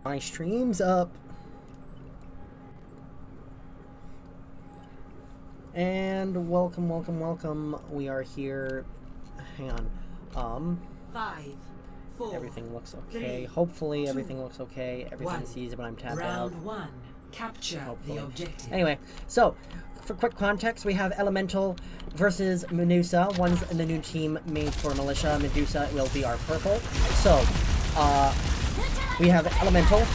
My stream's up. And welcome. We are here. Hang on. 5, 4. Everything looks okay. 3, Hopefully 2, everything looks okay. Everything 1. sees when I'm tapped out. Round 1. Capture Hopefully. the objective. Anyway, so for quick context, we have Elemental versus Medusa. One's in the new team made for Militia. Medusa will be our purple. So, we have Elemental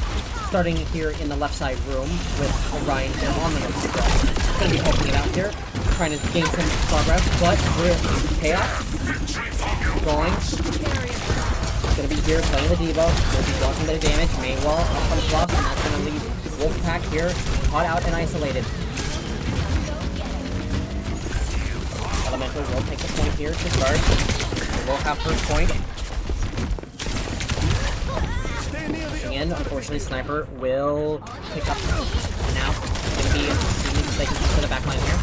starting here in the left side room with Orion here on the right side. Gonna be poking it out here, trying to gain some progress, but we're chaos going. Gonna be here playing the Diva. Will be blocking the damage. Maywell up on the bluff, and that's gonna leave Wolfpack here caught out and isolated. Elemental will take the point here to start. They will have first point. And unfortunately, Sniper will pick up. Now, gonna be seeing if they can get to the back line here.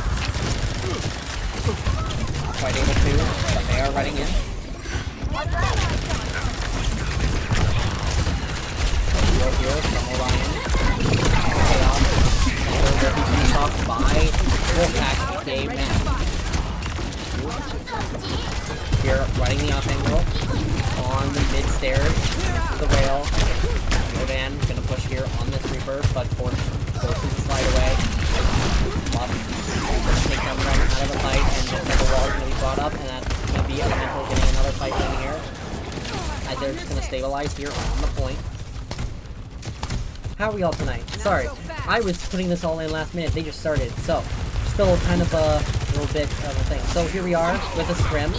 Quite able to, but they are running in. Heal here from Orion. Chaos. Will be finished off by Wolfpack. They win. Here, running the off angle on the mid stairs. The rail. Rodan gonna push here on this Reaper, but forces to slide away. Buff gonna take them right out of the fight, and looks like the wall is gonna be brought up, and that's gonna be Elemental getting another fight in here. As they're just gonna stabilize here on the point. How are we all tonight? Sorry, I was putting this all in last minute. They just started, so still kind of a little bit of a thing. So here we are with the Scrim.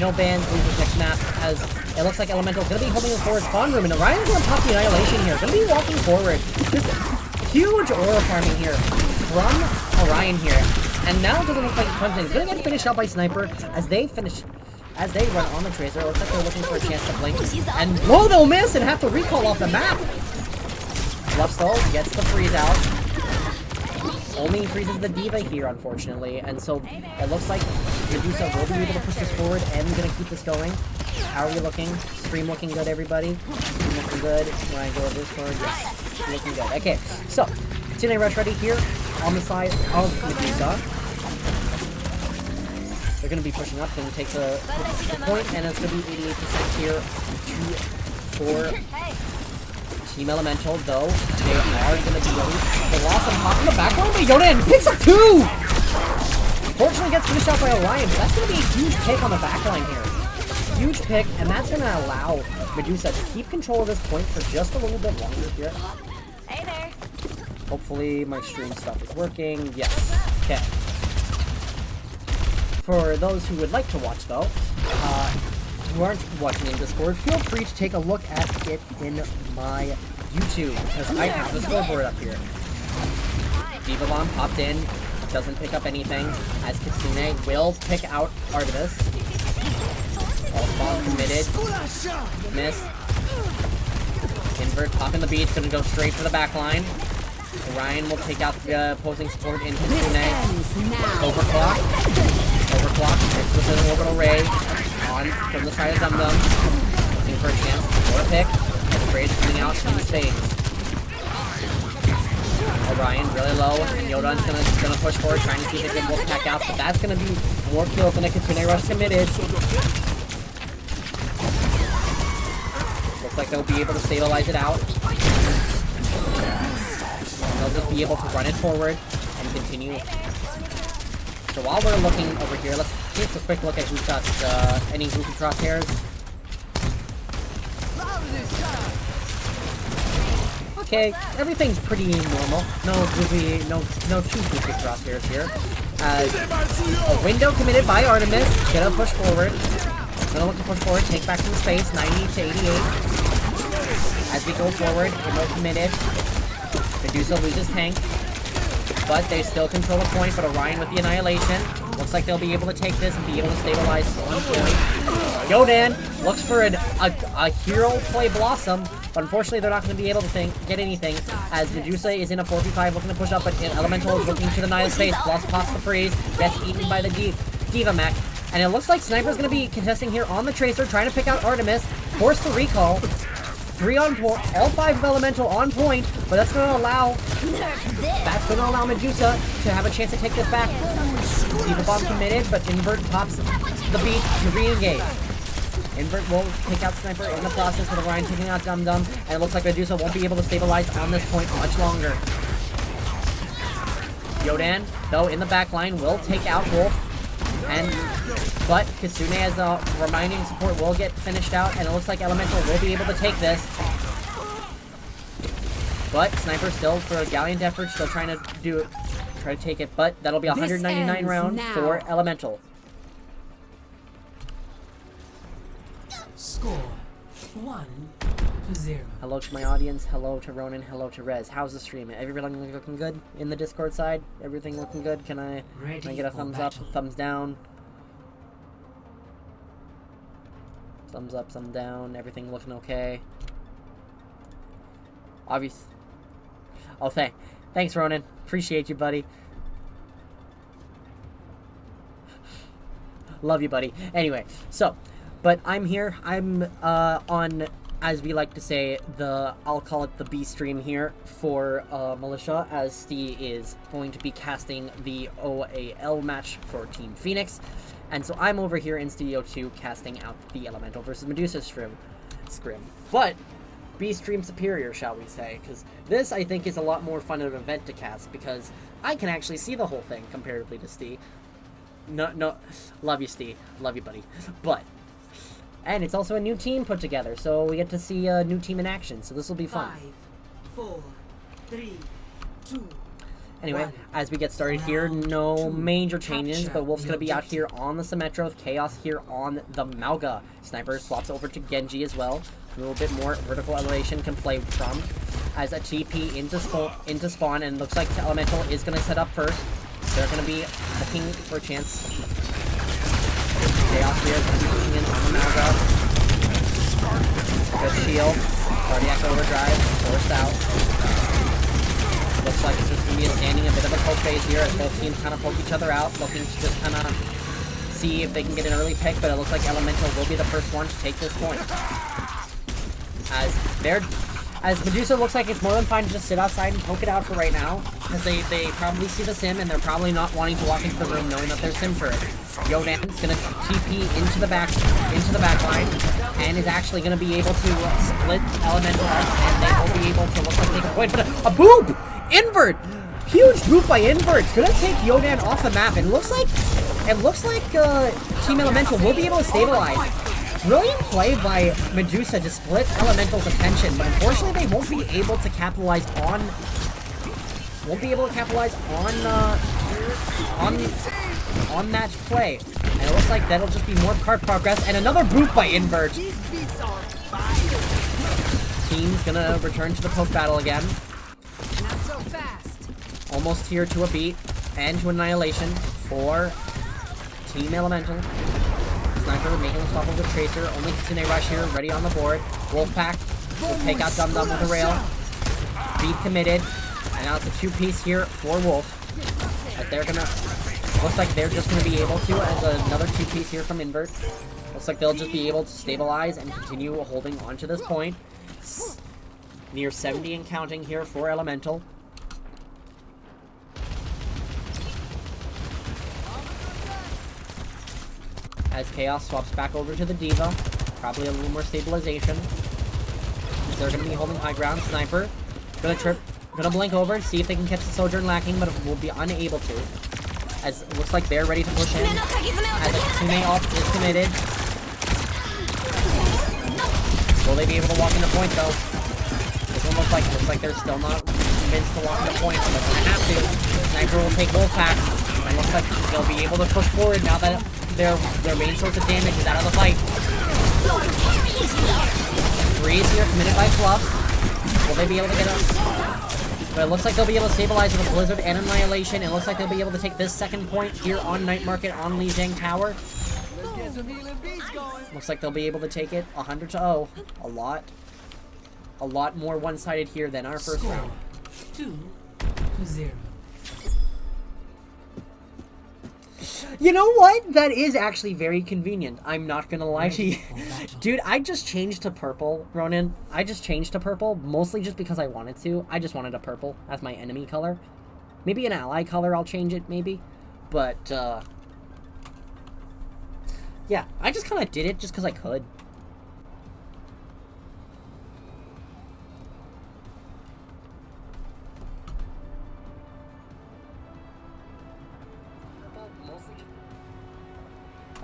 No bans, loses next map, as it looks like Elemental gonna be holding the forward spawn room, and Orion's gonna pop the Annihilation here. Gonna be walking forward. Just huge aura farming here from Orion here. And now it doesn't look like it comes in. Gonna get finished out by Sniper as they run on the Tracer. It looks like they're looking for a chance to blink. And whoa, they'll miss and have to recall off the map. Bluffstall gets the freeze out. Only increases the Diva here, unfortunately, and so it looks like Medusa will be able to push this forward and gonna keep this going. How are you looking? Stream looking good, everybody? Stream looking good. When I go over this forward, yes, looking good. Okay, so Tune Rush ready here on the side of Medusa. They're gonna be pushing up, gonna take the point, and it's gonna be 88% here for Team Elemental, though, they are going to be released. The loss on top in the back line, but Yoda picks up 2! Fortunately gets finished out by Orion, but that's going to be a huge pick on the back line here. Huge pick, and that's going to allow Medusa to keep control of this point for just a little bit longer here. Hey there. Hopefully my stream stuff is working. Yes. Okay. For those who would like to watch, though, who aren't watching in Discord, feel free to take a look at it in my YouTube, because I have the scoreboard up here. Diva Bomb popped in, doesn't pick up anything, as Kitsune will pick out Artemis. All spawn committed. Miss. Invert, popping the beat, gonna go straight for the back line. Orion will take out the opposing support in Kitsune. Overclock. Overclock, hits with an orbital ray. On from the side of Dum Dum, looking for a chance for a pick. And the Rage coming out in space. Orion really low, and Yodan's gonna push forward, trying to see if they can Wolfpack out, but that's gonna be more kills than a Kitsune Rush committed. Looks like they'll be able to stabilize it out. And they'll just be able to run it forward and continue. So while we're looking over here, let's take a quick look at who's got any goofy crosshairs. Okay, everything's pretty normal. No too goofy crosshairs here. A window committed by Artemis. Gonna push forward. Gonna look to push forward. Take back some space. 90 to 88. As we go forward, window committed. Medusa loses tank. But they still control the point, but Orion with the Annihilation. Looks like they'll be able to take this and be able to stabilize one point. Yodan looks for a hero play Blossom, but unfortunately they're not going to be able to get anything, as Medusa is in a 4v5 looking to push up, but Elemental is looking to deny the space. Blossom pops the freeze, gets eaten by the Diva mech, and it looks like Sniper's going to be contesting here on the Tracer, trying to pick out Artemis, forced to recall. 3 on point, L5 of Elemental on point, but that's gonna allow Medusa to have a chance to take this back. Diva Bomb committed, but Invert pops the beat to re-engage. Invert will take out Sniper in the process with Orion taking out Dum Dum, and it looks like Medusa won't be able to stabilize on this point much longer. Yodan, though, in the back line will take out Wolf, but Kasune as a reminding support will get finished out, and it looks like Elemental will be able to take this. But Sniper still, for a gallant effort, still trying to try to take it, but that'll be a 199 round for Elemental. Score 1-0. Hello to my audience, hello to Ronan, hello to Rez. How's the stream? Everything looking good in the Discord side? Everything looking good? Can I get a thumbs up, thumbs down? Thumbs up, thumbs down, everything looking okay? Obvious. Oh, thanks, Ronan. Appreciate you, buddy. Love you, buddy. Anyway, so, but I'm here. I'm on, as we like to say, I'll call it the B stream here for Militia, as Steve is going to be casting the OAL match for Team Phoenix. And so I'm over here in Studio 2 casting out the Elemental versus Medusa Scrim. But B stream superior, shall we say, because this I think is a lot more fun of an event to cast, because I can actually see the whole thing comparatively to Steve. No, love you, Steve. Love you, buddy. And it's also a new team put together, so we get to see a new team in action, so this will be fun. 5, 4, 3, 2. Anyway, as we get started here, no major changes, but Wolf's going to be out here on the Symmetro, with Chaos here on the Mauga. Sniper swaps over to Genji as well. A little bit more vertical elevation can play from, as a TP into spawn, and looks like Elemental is going to set up first. They're going to be looking for a chance. Chaos here is going to be pushing in on the Mauga. Good shield. Cardiac overdrive. Forced out. Looks like it's just going to be a bit of a poke phase here as both teams kind of poke each other out, looking to just kind of see if they can get an early pick, but it looks like Elemental will be the first one to take this point. As Medusa looks like it's more than fine to just sit outside and poke it out for right now, because they probably see the sim and they're probably not wanting to walk into the room knowing that there's sim turret. Yodan's gonna TP into the back line, and is actually gonna be able to split Elemental up, and they will be able to look like they can point, but a boop! Invert! Huge boop by Invert! Gonna take Yodan off the map, and it looks like Team Elemental will be able to stabilize. Brilliant play by Medusa to split Elemental's attention, but unfortunately they won't be able to capitalize on that play. And it looks like that'll just be more card progress, and another boot by Invert. Team's gonna return to the poke battle again. Not so fast. Almost here to a beat and to annihilation for Team Elemental. Sniper making a swap with Tracer. Only Kitsune Rush here, ready on the board. Wolfpack will take out Dum Dum with a rail. Beat committed. And now it's a 2-piece here for Wolf. But they're gonna... Looks like they're just gonna be able to, as another 2-piece here from Invert. Looks like they'll just be able to stabilize and continue holding on to this point. Near 70 and counting here for Elemental. As Chaos swaps back over to the Diva. Probably a little more stabilization. They're going to be holding high ground. Sniper. Gonna blink over and see if they can catch the Sojourn lacking, but will be unable to. As it looks like they're ready to push in. As the Kitsune ult is committed. Will they be able to walk into point though? This one looks like they're still not convinced to walk into point, but they're gonna have to. Sniper will take Wolfpack. And looks like they'll be able to push forward now that their main source of damage is out of the fight. Freeze here, committed by Fluff. Will they be able to get up? But it looks like they'll be able to stabilize with a Blizzard and Annihilation. It looks like they'll be able to take this second point here on Night Market on Lijiang Tower. Looks like they'll be able to take it 100-0. A lot more one-sided here than our first round. 2-0. You know what? That is actually very convenient. I'm not gonna lie to you. Dude, I just changed to purple, Ronan. I just changed to purple, mostly just because I wanted to. I just wanted a purple as my enemy color. Maybe an ally color, I'll change it, maybe. But, yeah, I just kind of did it just because I could.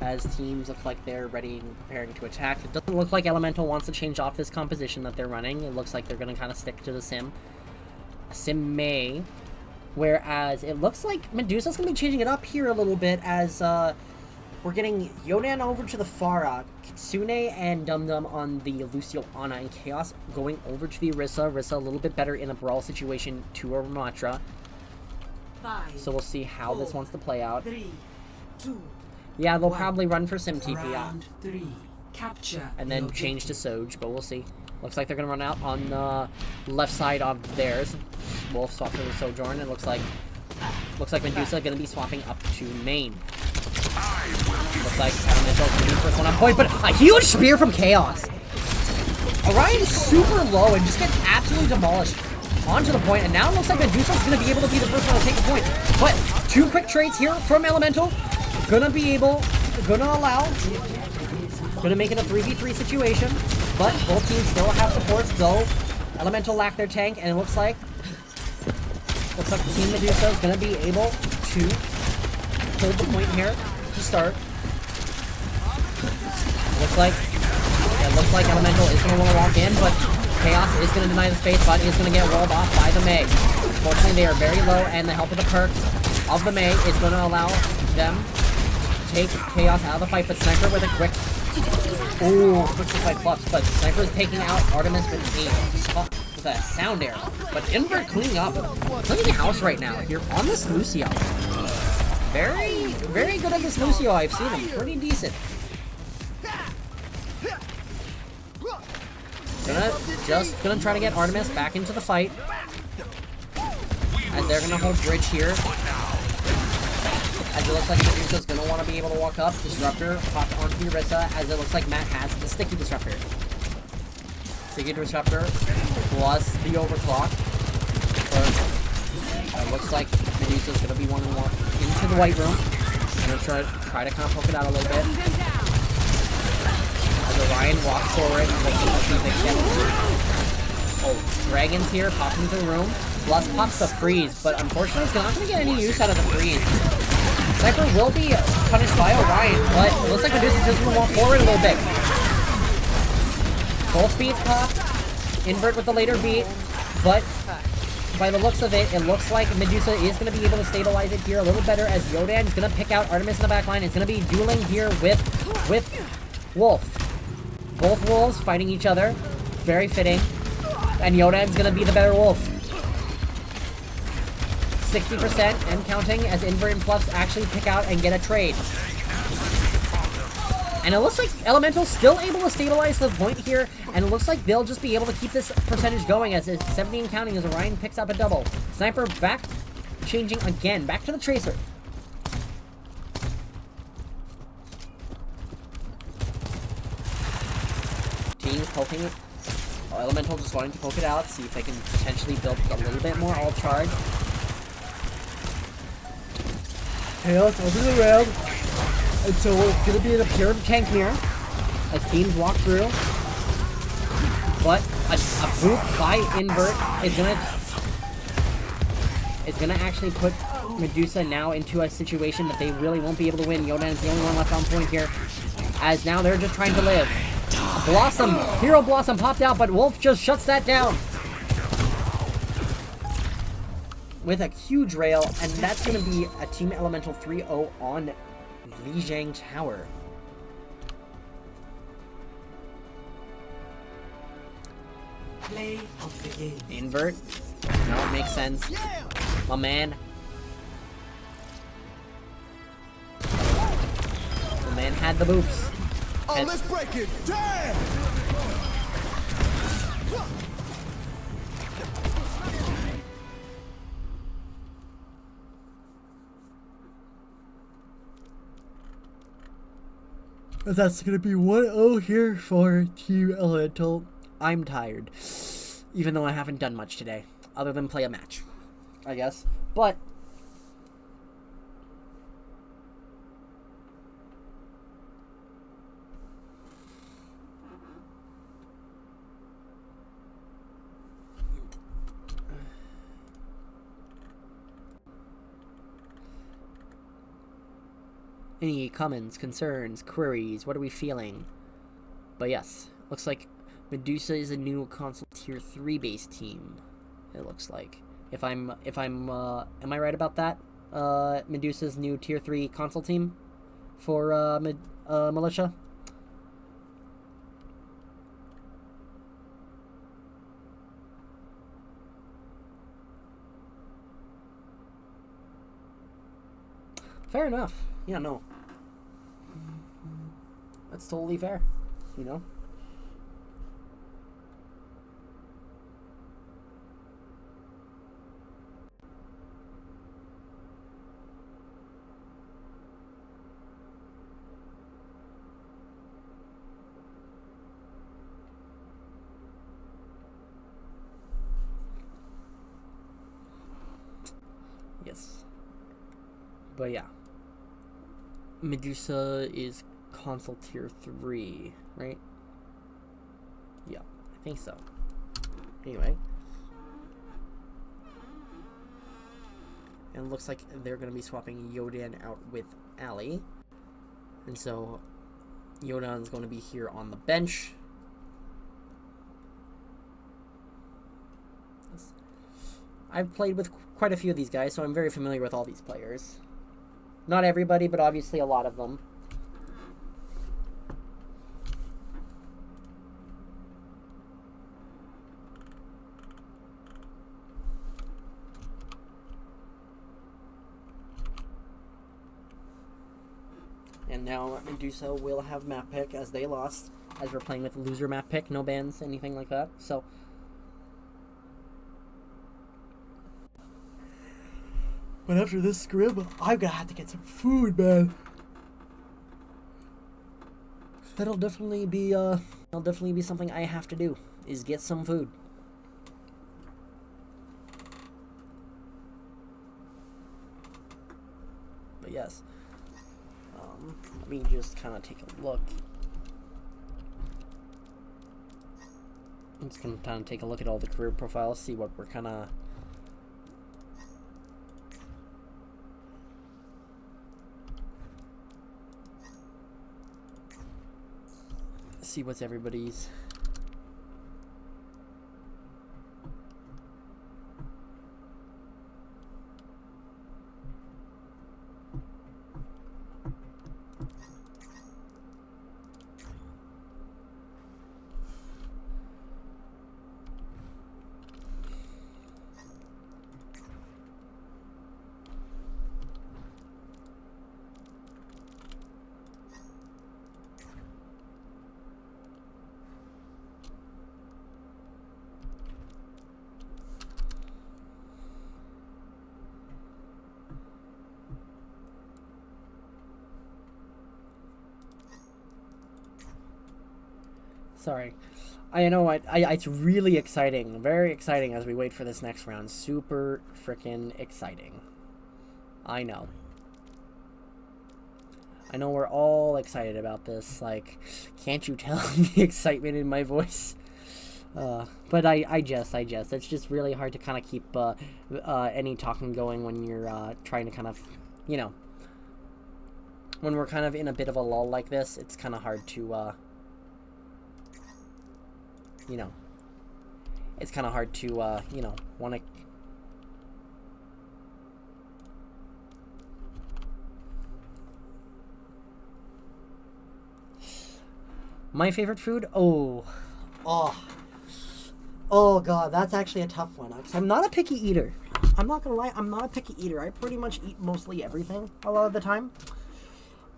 As teams look like they're ready and preparing to attack. It doesn't look like Elemental wants to change off this composition that they're running. It looks like they're going to kind of stick to the Sim. Sim May. Whereas it looks like Medusa's going to be changing it up here a little bit as we're getting Yodan over to the Pharah, Kitsune and Dum Dum on the Lucio, Ana, and Chaos going over to the Orisa. Orisa a little bit better in a brawl situation to a Ramatra. So we'll see how this wants to play out. 3, 2, yeah, they'll probably run for Sim TP round 3. Capture and then change to Soj, but we'll see. Looks like they're going to run out on the left side of theirs. Wolf swapped to the Sojourn. It looks like Medusa going to be swapping up to main. Looks like Elemental going to be the first one on point, but a huge spear from Chaos. Orion's super low and just gets absolutely demolished onto the point, and now it looks like Medusa's going to be able to be the first one to take the point. But 2 quick trades here from Elemental. Gonna make it a 3v3 situation, but both teams still have supports, though Elemental lack their tank, and it looks like Team Medusa is gonna be able to hold the point here to start. Looks like Elemental is gonna want to walk in, but Chaos is gonna deny the space, but is gonna get walled off by the Mei. Fortunately, they are very low, and the help of the perks of the Mei is gonna allow them take Chaos out of the fight, but Sniper with a quick fight plus, but Sniper is taking out Artemis with a sound arrow. But Invert cleaning up, cleaning house right now here on this Lucio. Very, very good at this Lucio. I've seen him pretty decent. Gonna try to get Artemis back into the fight, as they're gonna hold bridge here. As it looks like Medusa's going to want to be able to walk up. Disruptor popped onto the Orisa, as it looks like Matt has the Sticky Disruptor. Sticky Disruptor plus the Overclock. It looks like Medusa's going to be wanting to walk into the White Room. I'm going to try to kind of poke it out a little bit. As Orion walks forward, looking to see if they can. Oh, Dragons here, pops into the room. Plus pops the freeze, but unfortunately he's not going to get any use out of the freeze. Sniper will be punished by Orion, but it looks like Medusa's just going to walk forward a little bit. Both speeds pop. Invert with the later beat, but by the looks of it, it looks like Medusa is going to be able to stabilize it here a little better, as Yodan is going to pick out Artemis in the back line. It's going to be dueling here with Wolf. Both wolves fighting each other. Very fitting. And Yodan's going to be the better wolf. 60% and counting, as Invert and Fluffs actually pick out and get a trade. And it looks like Elemental's still able to stabilize the point here, and it looks like they'll just be able to keep this percentage going, as it's 70 and counting as Orion picks up a double. Sniper back, changing again, back to the Tracer. Team poking it. Elemental just wanting to poke it out, see if they can potentially build a little bit more all charge. Chaos over the rail, and so it's going to be an pure tank here as teams walk through. But a boot by Invert is gonna actually put Medusa now into a situation that they really won't be able to win. Yodan is the only one left on point here, as now they're just trying to live. Blossom, Hero Blossom popped out, but Wolf just shuts that down with a huge rail, and that's going to be a Team Elemental 3-0 on Lijiang Tower. Play of the game. Invert. No, it makes sense. My man. The man had the boops. Oh, let's break it. Damn! That's gonna be 1-0 here for Team Elemental. I'm tired. Even though I haven't done much today. Other than play a match, I guess. But any comments, concerns, queries, what are we feeling? But yes, looks like Medusa is a new console tier 3 base team. It looks like. Am I right about that? Medusa's new tier 3 console team for Militia? Fair enough. Yeah, no. That's totally fair. You know? Yes. But yeah. Medusa is console tier 3, right? Yeah, I think so. Anyway. And it looks like they're going to be swapping Yodan out with Ali. And so Yodan's going to be here on the bench. I've played with quite a few of these guys, so I'm very familiar with all these players. Not everybody, but obviously a lot of them. And now Medusa will have map pick as they lost, as we're playing with loser map pick, no bans, anything like that. So but after this Scrim, I'm gonna have to get some food, man. That'll definitely be something I have to do, is get some food. But yes. Let me just kind of take a look. I'm just gonna kind of take a look at all the career profiles, see what we're kind of see what's everybody's. Sorry. I know it's really exciting. Very exciting as we wait for this next round. Super freaking exciting. I know. I know we're all excited about this. Like, can't you tell the excitement in my voice? But I jest. It's just really hard to kind of keep any talking going when you're trying to kind of, you know, when we're kind of in a bit of a lull like this, it's kind of hard to, you know, it's kind of hard to, you know, want to... My favorite food? Oh god, that's actually a tough one. Because I'm not a picky eater. I'm not gonna lie, I'm not a picky eater. I pretty much eat mostly everything a lot of the time.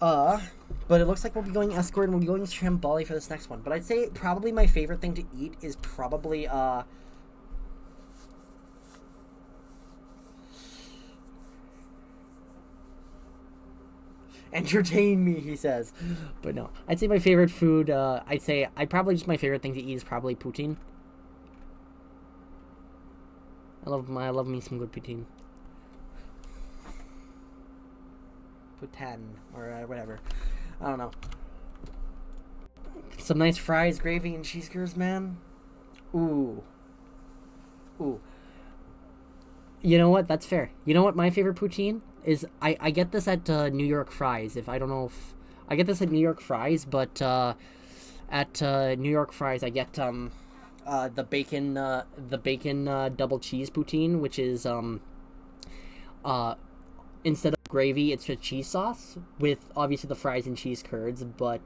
But it looks like we'll be going Escort and we'll be going Shambali for this next one. But I'd say probably my favorite thing to eat is probably, Entertain me, he says. But no, I'd say my favorite food, I'd probably just my favorite thing to eat is probably poutine. I love me some good poutine. Poutine, or whatever. I don't know. Some nice fries, gravy, and cheese curds, man. Ooh. Ooh. You know what? That's fair. You know what my favorite poutine is? I get this at New York Fries. If I don't know if I get this at New York Fries, but at New York Fries I get the bacon double cheese poutine, which is instead of gravy, it's just cheese sauce with obviously the fries and cheese curds, but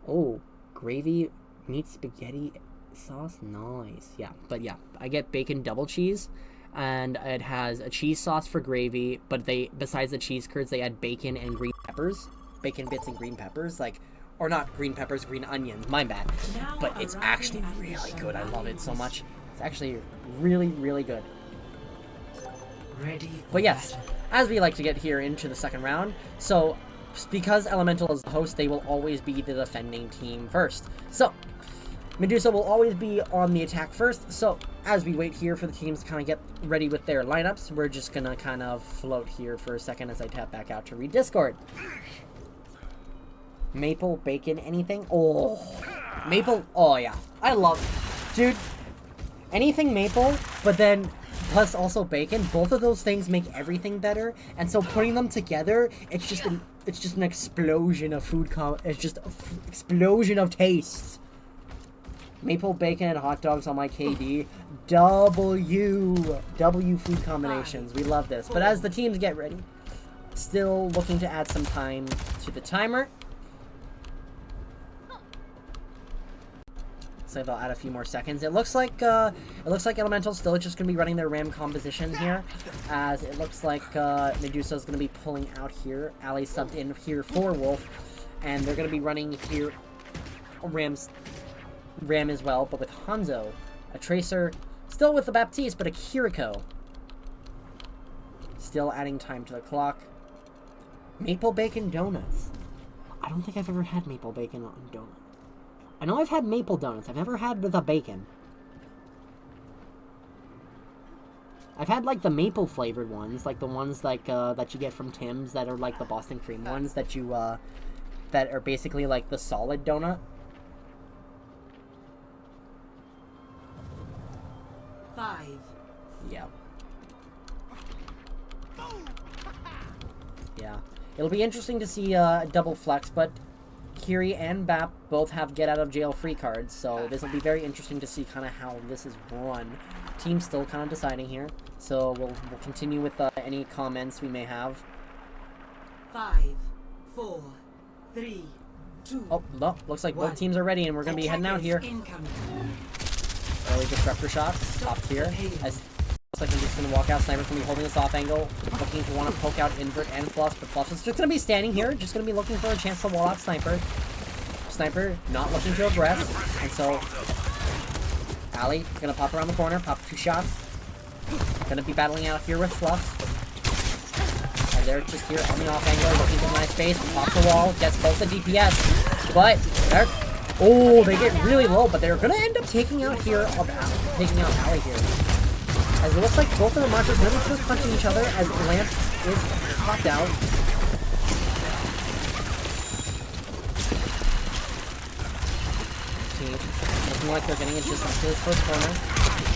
oh, gravy meets spaghetti sauce, nice. Yeah, but yeah, I get bacon double cheese, and it has a cheese sauce for gravy, but they, besides the cheese curds, they add bacon and green peppers, bacon bits and green peppers, like, or not green peppers, green onions, my bad. But it's actually really good. I love it so much. It's actually really, really good. Ready. But yes, as we like to get here into the second round, so because Elemental is the host, they will always be the defending team first. So Medusa will always be on the attack first, so as we wait here for the teams to kind of get ready with their lineups, we're just gonna kind of float here for a second as I tap back out to read Discord. Maple, bacon, anything? Oh, maple, oh yeah, I love it. Dude, anything maple, but then plus also bacon, both of those things make everything better, and so putting them together, it's just an explosion of food, it's just an explosion of tastes. Maple, bacon, and hot dogs on my KD. W food combinations. We love this. But as the teams get ready, still looking to add some time to the timer. So they'll add a few more seconds. It looks like Elemental's still just gonna be running their Ram composition here, as it looks like Medusa's gonna be pulling out here. Ali subbed in here for Wolf, and they're gonna be running here Ram as well, but with Hanzo, a Tracer, still with the Baptiste, but a Kiriko. Still adding time to the clock. Maple bacon donuts. I don't think I've ever had maple bacon on donut. I know I've had maple donuts. I've never had with a bacon. I've had like the maple flavored ones, like the ones like that you get from Tim's that are like the Boston cream ones that you that are basically like the solid donut. 5. Yeah. Yeah. It'll be interesting to see double flex, but Kiri and Bap both have get out of jail free cards, so this will be very interesting to see kind of how this is run. Team's still kind of deciding here, so we'll continue with any comments we may have. 5, 4, 3, 2. Oh, no, looks like both teams are ready, and we're gonna be heading out here. Early disruptor shots, top tier. As looks like I'm just gonna walk out. Sniper's gonna be holding this off angle, looking to want to poke out Invert and Fluff, but Fluff is just gonna be standing here, just gonna be looking for a chance to wall out Sniper. Sniper not looking to aggress, and so Ali is gonna pop around the corner, pop 2 shots. Gonna be battling out here with Fluff. And they're just here on the off angle, looking for a nice space, pop the wall, gets both the DPS, but they're. Oh, they get really low, but they're gonna end up taking out Ali here. As it looks like both of the monsters really just punching each other as Lance is popped out. Team looking like they're getting into this first corner,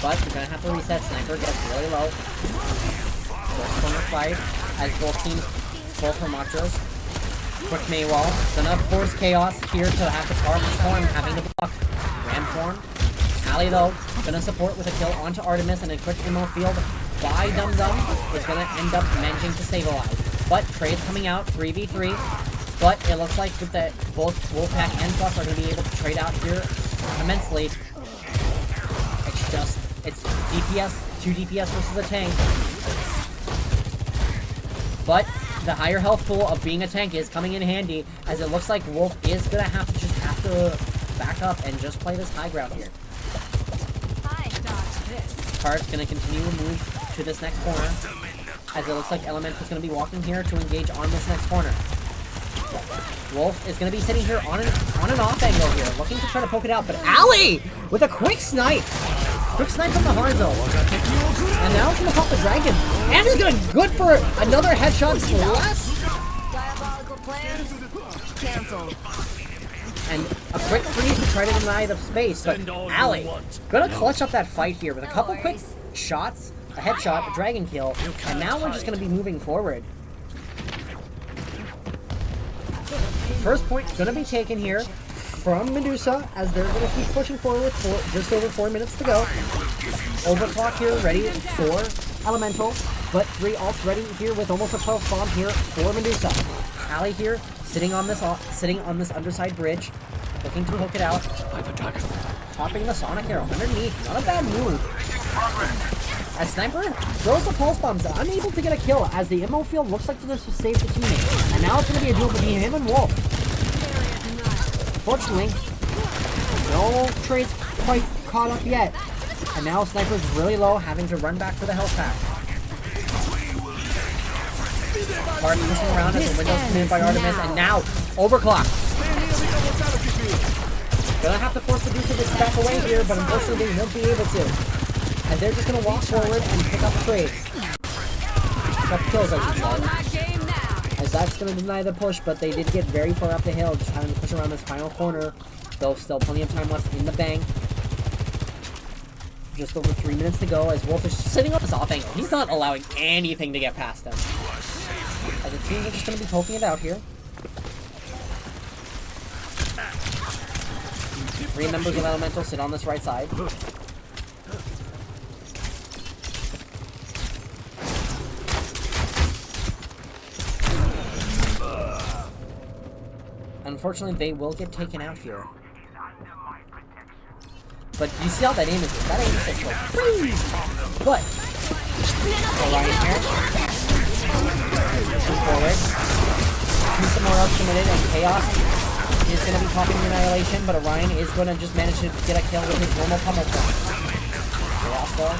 but you're gonna have to reset. Sniper gets really low. First corner fight as both her monsters. Quick Maywall, gonna force Chaos here to have to power form, having to block. Ram form. Ali though, gonna support with a kill onto Artemis, and a quick ammo field by Dum Dum is gonna end up managing to stabilize. But Trey's coming out, 3v3, but it looks like with that both Wolfpack and Fluff are gonna be able to trade out here immensely. It's DPS, 2 DPS versus a tank. But the higher health pool of being a tank is coming in handy, as it looks like Wolf is gonna have to back up and just play this high ground here. Card's gonna continue to move to this next corner, as it looks like Elemental's gonna be walking here to engage on this next corner. Wolf is going to be sitting here on an off angle here, looking to try to poke it out, but Ali with a quick snipe! Quick snipe from the hard zone. And now it's going to pop the dragon. And he's going good for another headshot plus. Diabolical plans canceled. And a quick freeze to try to deny the space, but Ali gonna clutch up that fight here with a couple quick shots, a headshot, a dragon kill, and now we're just gonna be moving forward. First point gonna be taken here from Medusa as they're gonna keep pushing forward with just over 4 minutes to go. Overclock here ready for Elemental, but 3 ults ready here with almost a 12 bomb here for Medusa. Ali here sitting on this underside bridge, looking to hook it out. Topping the Sonic arrow underneath, not a bad move. As Sniper throws the pulse bombs, unable to get a kill as the ammo field looks like this was saved the teammate. And now it's going to be a duel between him and Wolf. Fortunately, no trades quite caught up yet. And now Sniper's really low, having to run back for the health pack. Bart pushing around as the window's cleared by Artemis, and now Overclock. Gonna have to force Medusa to back away here, but unfortunately they won't be able to. And they're just gonna walk forward and pick up trades. Pick up kills, I should say. As that's gonna deny the push, but they did get very far up the hill, just having to push around this final corner. Though still plenty of time left in the bank. Just over 3 minutes to go as Wolf is sitting on his off angle. He's not allowing anything to get past him. As the teams are just going to be poking it out here. 3 members of Elemental sit on this right side. Unfortunately, they will get taken out here. But you see how that aim is? That aim is just like freeze! But Orion here. Pushing forward. Need some more else committed, and Chaos is going to be popping the Annihilation, but Orion is going to just manage to get a kill with his normal pummel throw. Chaos though.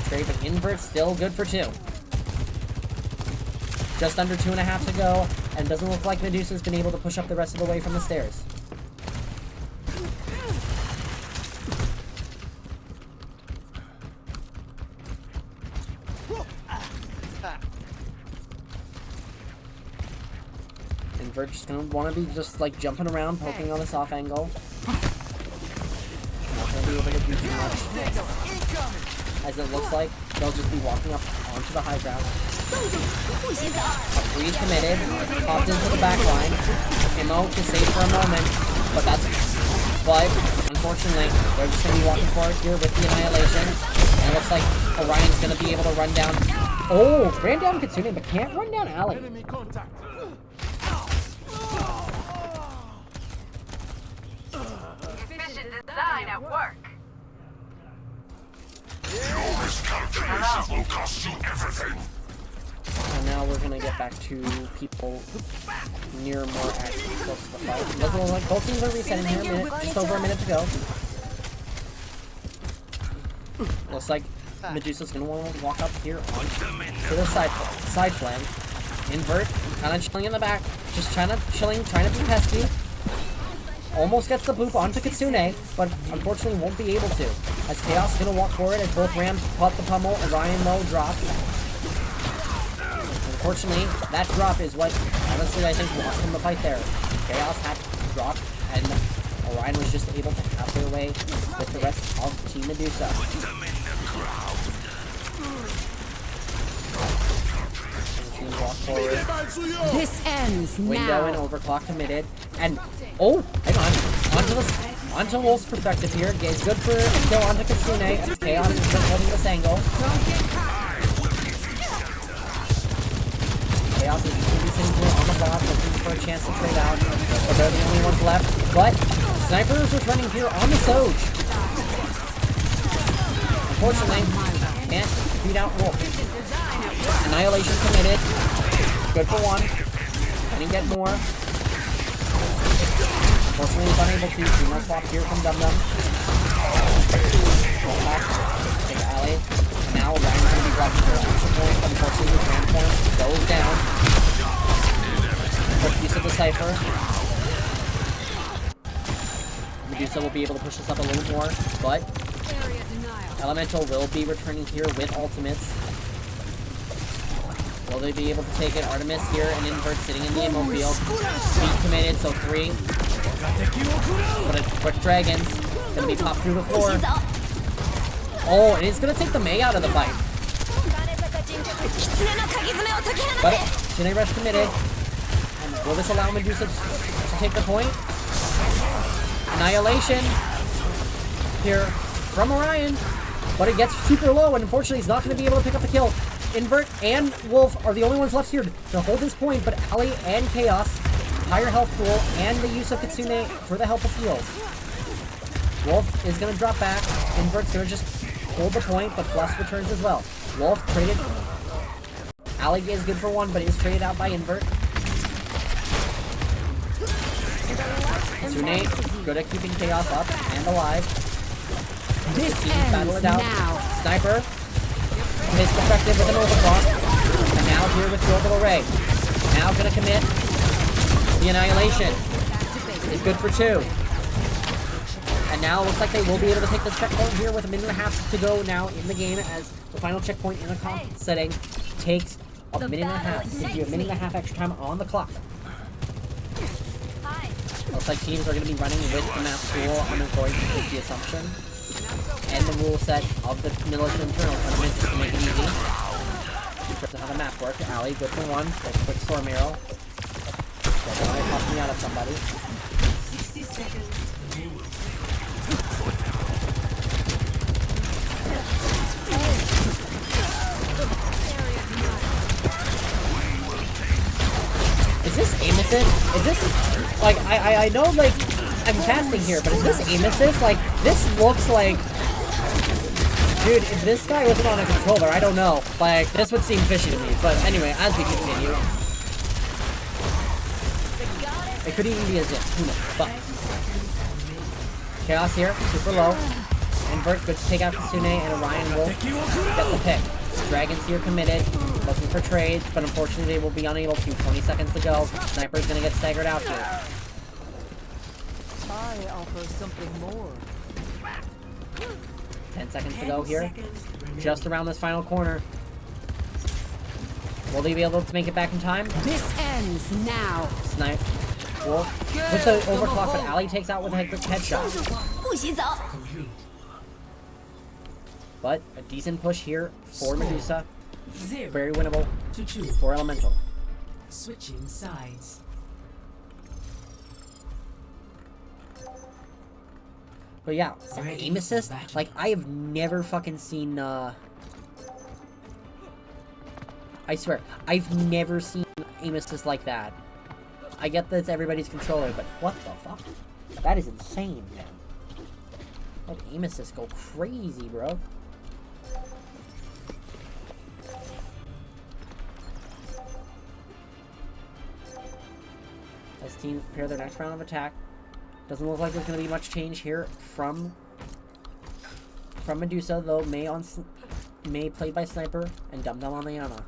Trade, but Invert still good for 2. Just under 2.5 to go, and doesn't look like Medusa's been able to push up the rest of the way from the stairs. Invert just gonna want to be just like jumping around, poking on this off angle. Not gonna be able to do too much. As it looks like they'll just be walking up onto the high ground. A freeze committed, popped into the back line. Ammo to save for a moment, but unfortunately they're just gonna be walking forward here with the Annihilation. And it looks like Orion's gonna be able to run down. Oh, ran down Kitsune, but can't run down Ali. Design at work. Your miscalculations will cost you everything. And now we're gonna get back to people near more actually close to the fight. It doesn't look like both teams are resetting here. Just over a minute to go. Looks like Medusa's gonna want to walk up here onto the side flank. Invert, kind of chilling in the back, just trying to be pesky. Almost gets the boop onto Kitsune, but unfortunately won't be able to. As Chaos is going to walk forward as both Rams pop the pummel, Orion though drops. Unfortunately, that drop is what, honestly, I think lost him the fight there. Chaos had to drop, and Orion was just able to have their way with the rest of Team Medusa. Walk forward. This ends Window and Overclock committed. And oh, hang on. Onto Wolf's perspective here. Is good for a kill onto Kitsune. As Chaos is just holding this angle. Chaos is sitting here on the boss, looking for a chance to trade out. But they're the only ones left. But Sniper is returning here on the Soj. Unfortunately, can't beat out Wolf. Annihilation committed. Good for 1. Didn't get more. Unfortunately, he's unable to. 2 more swaps here from Dum Dum. Roll back. Take alley. And now Ryan's going to be blocking her extra point. Unfortunately, the grand point goes down. Quick use of the Cypher. Medusa will be able to push this up a little more, but Elemental will be returning here with ultimates. Will they be able to take it? Artemis here and Invert sitting in the ammo field. Speed committed, so 3. But a quick Dragon's gonna be popped through the floor. Oh, and it's gonna take the Mei out of the fight. But Kitsune Rush committed. And will this allow Medusa to take the point? Annihilation here from Orion. But it gets super low, and unfortunately he's not going to be able to pick up the kill. Invert and Wolf are the only ones left here to hold this point, but Ali and Chaos, higher health pool, and the use of Kitsune for the help of heals. Wolf is going to drop back. Invert's going to just hold the point, but Fluff returns as well. Wolf traded. Ali is good for 1, but is traded out by Invert. Kitsune, good at keeping Chaos up and alive. This Battle it ends out. now. Sniper hits effective with an overclock. And now here with the orbital ray. Now gonna commit. The annihilation is good for 2. And now it looks like they will be able to take this checkpoint here with a minute and a half to go now in the game, as the final checkpoint in a comp setting takes a minute and a half. Gives you a minute and a half extra time on the clock. Looks like teams are going to be running with the map pool. I'm going to make the assumption. And the rule set of the militia internal tournament just to make it easy. Just how the map works. Ali, good for 1. There's a quick storm arrow. So I popped me out of somebody. 60 seconds. Is this aim assist? Is this, like, I know, like, I'm casting here, but is this aim assist? Like, this looks like, dude, if this guy wasn't on a controller, I don't know. Like, this would seem fishy to me. But anyway, as we continue. It could even be a zip, who knows, but. Chaos here, super low. Invert, good to take out Kitsune, and Orion will get the pick. Dragon's here committed, looking for trades, but unfortunately they will be unable to. 20 seconds to go. Sniper's gonna get staggered out here. I offer something more. 10 seconds to go here. Just around this final corner. Will they be able to make it back in time? This ends now. Snipe. Wolf. Puts the overclock, but Ali takes out with a headshot. But a decent push here for Medusa. 0 Very winnable to 2. for Elemental. Switching sides. But yeah, aim assist, like, I have never fucking seen, I swear, I've never seen aim assist like that. I get that it's everybody's controller, but what the fuck? That is insane, man. Let aim assist go crazy, bro. As teams prepare their next round of attack. Doesn't look like there's going to be much change here from Medusa, though. Mei played by Sniper and Dum Dum on the Ana.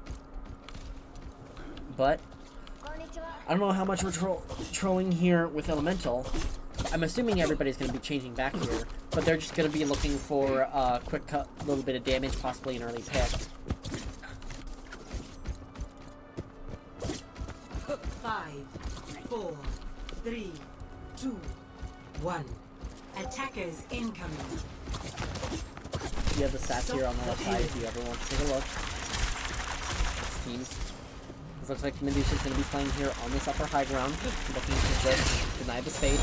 But I don't know how much we're trolling here with Elemental. I'm assuming everybody's going to be changing back here, but they're just going to be looking for a quick cut, a little bit of damage, possibly an early pick. 5, 4, 3, 2, 1. Attackers incoming. You have the stats here on the left side if you ever want to take a look. Teams. It looks like Medusa's going to be playing here on this upper high ground, looking to just deny the space.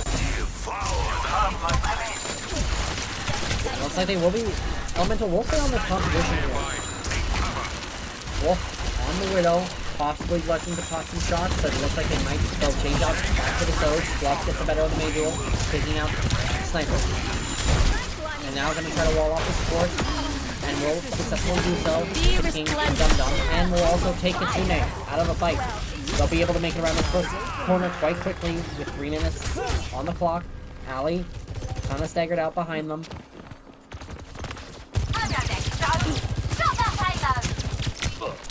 It looks like they will be. Elemental will stay on this composition here. Wolf on the Widow, possibly looking to pop some shots, but it looks like they'll change out back to the Soch. Fluff gets the better of the May duel, taking out Sniper. And now going to try to wall off the support, and will successfully do so. Taking Dum Dum, and will also take Kitsune out of the fight. They'll be able to make it around this first corner quite quickly with 3 minutes on the clock. Ali kind of staggered out behind them.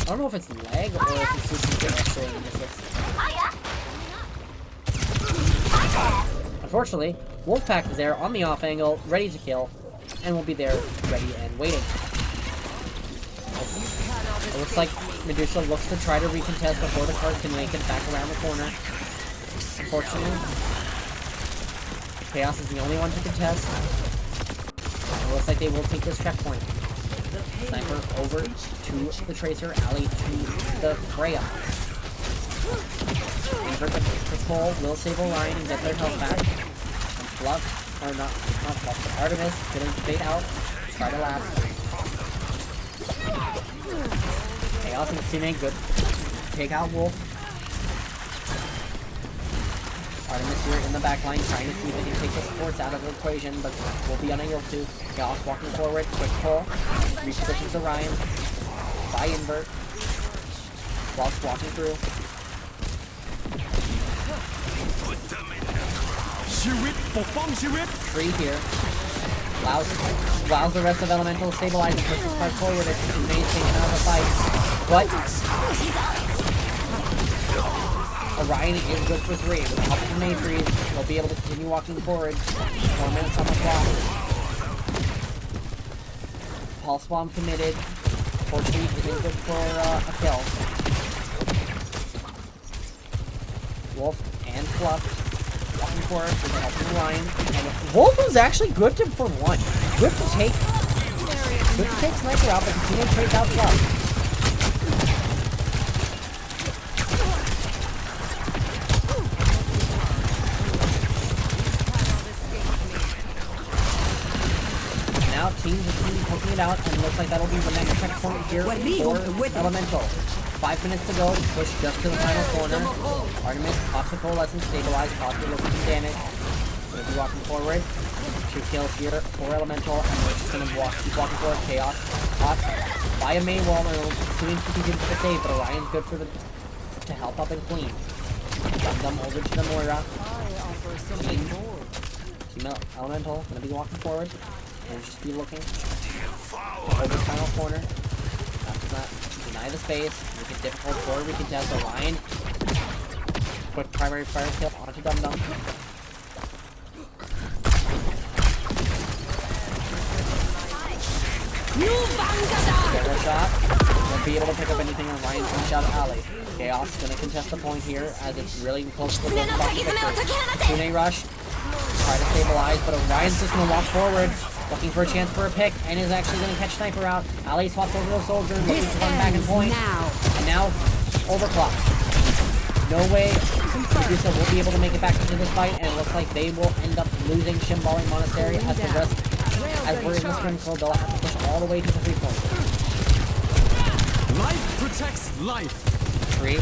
I don't know if it's lag or if it's just actually an assist. Unfortunately, Wolfpack is there on the off angle, ready to kill, and will be there, ready and waiting. It looks like Medusa looks to try to recontest before the card can make it back around the corner. Unfortunately, Chaos is the only one to contest. It looks like they will take this checkpoint. Sniper over to the Tracer, alley to the Freya. Invert the Patrol will save Orion and get their health back. And Fluff, or not Fluff, but Artemis getting fade out. Try to last. Chaos and teammate good. Take out Wolf. Artemis here in the back line trying to see if they can take the supports out of the equation, but will be unable to. Chaos walking forward, quick pull. Repositions Orion. By invert. Fluff walking through. Free here. Allows the rest of Elemental to stabilize and push this part forward as the teammates taken out of the fight. But Orion is good for 3. With the help of the Matrix, they'll be able to continue walking forward. 4 minutes on the clock. Pulse Bomb committed. Fortunately, it is good for a kill. Wolf and Fluff walking forward with the help of Orion. And Wolf was actually good for 1. Good to take Sniper out, but the teammate trades out Fluff. Teams are poking it out, and it looks like that'll be the next checkpoint here for Elemental. 5 minutes to go to push just to the final corner. Artemis pops the coalescence, stabilize, possibly looking some damage. Gonna be walking forward. 2 kills here for Elemental, and we're just gonna keep walking forward. Chaos caught by a main wall, and doing keeping the save, but Orion's good for to help up and clean. Dum over to the Moira. Team Elemental gonna be walking forward. We'll just be looking over the final corner. After that, deny the space. Make it difficult for we can test Orion. Quick primary fire kill onto Dum Dum. Get a shot. Won't be able to pick up anything on Orion's one-shot alley. Chaos gonna contest the point here as it's really close to the victory. Tune rush. Try to stabilize, but Orion's just gonna walk forward. Looking for a chance for a pick, and is actually going to catch Sniper out. Ali swaps over the Soldier, looking to run back and point. And now, overclock. No way Medusa will be able to make it back into this fight, and it looks like they will end up losing Shimballing Monastery as the rest, as we're in the Scrim, so they'll have to push all the way to the 3-point. Life protects life. 3.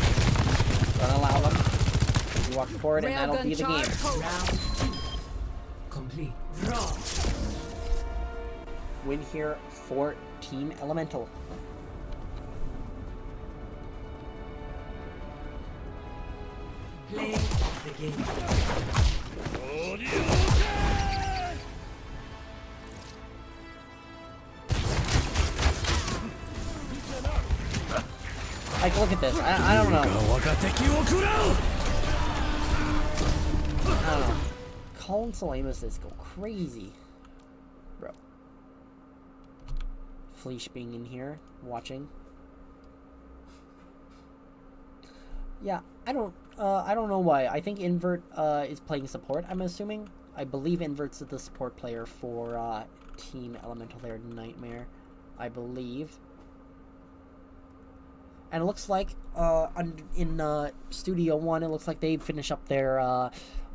Gonna allow them to walk forward, and that'll be the game. Round 2. Complete. Draw. Win here for Team Elemental. Play of the game. Like, look at this. I don't know. I don't know. Colin Salamis go crazy. Bro. Fleesh being in here, watching. Yeah, I don't know why. I think Invert is playing support, I'm assuming. I believe Invert's the support player for Team Elemental there, Nightmare. I believe. And it looks like in Studio 1, it looks like they finish up their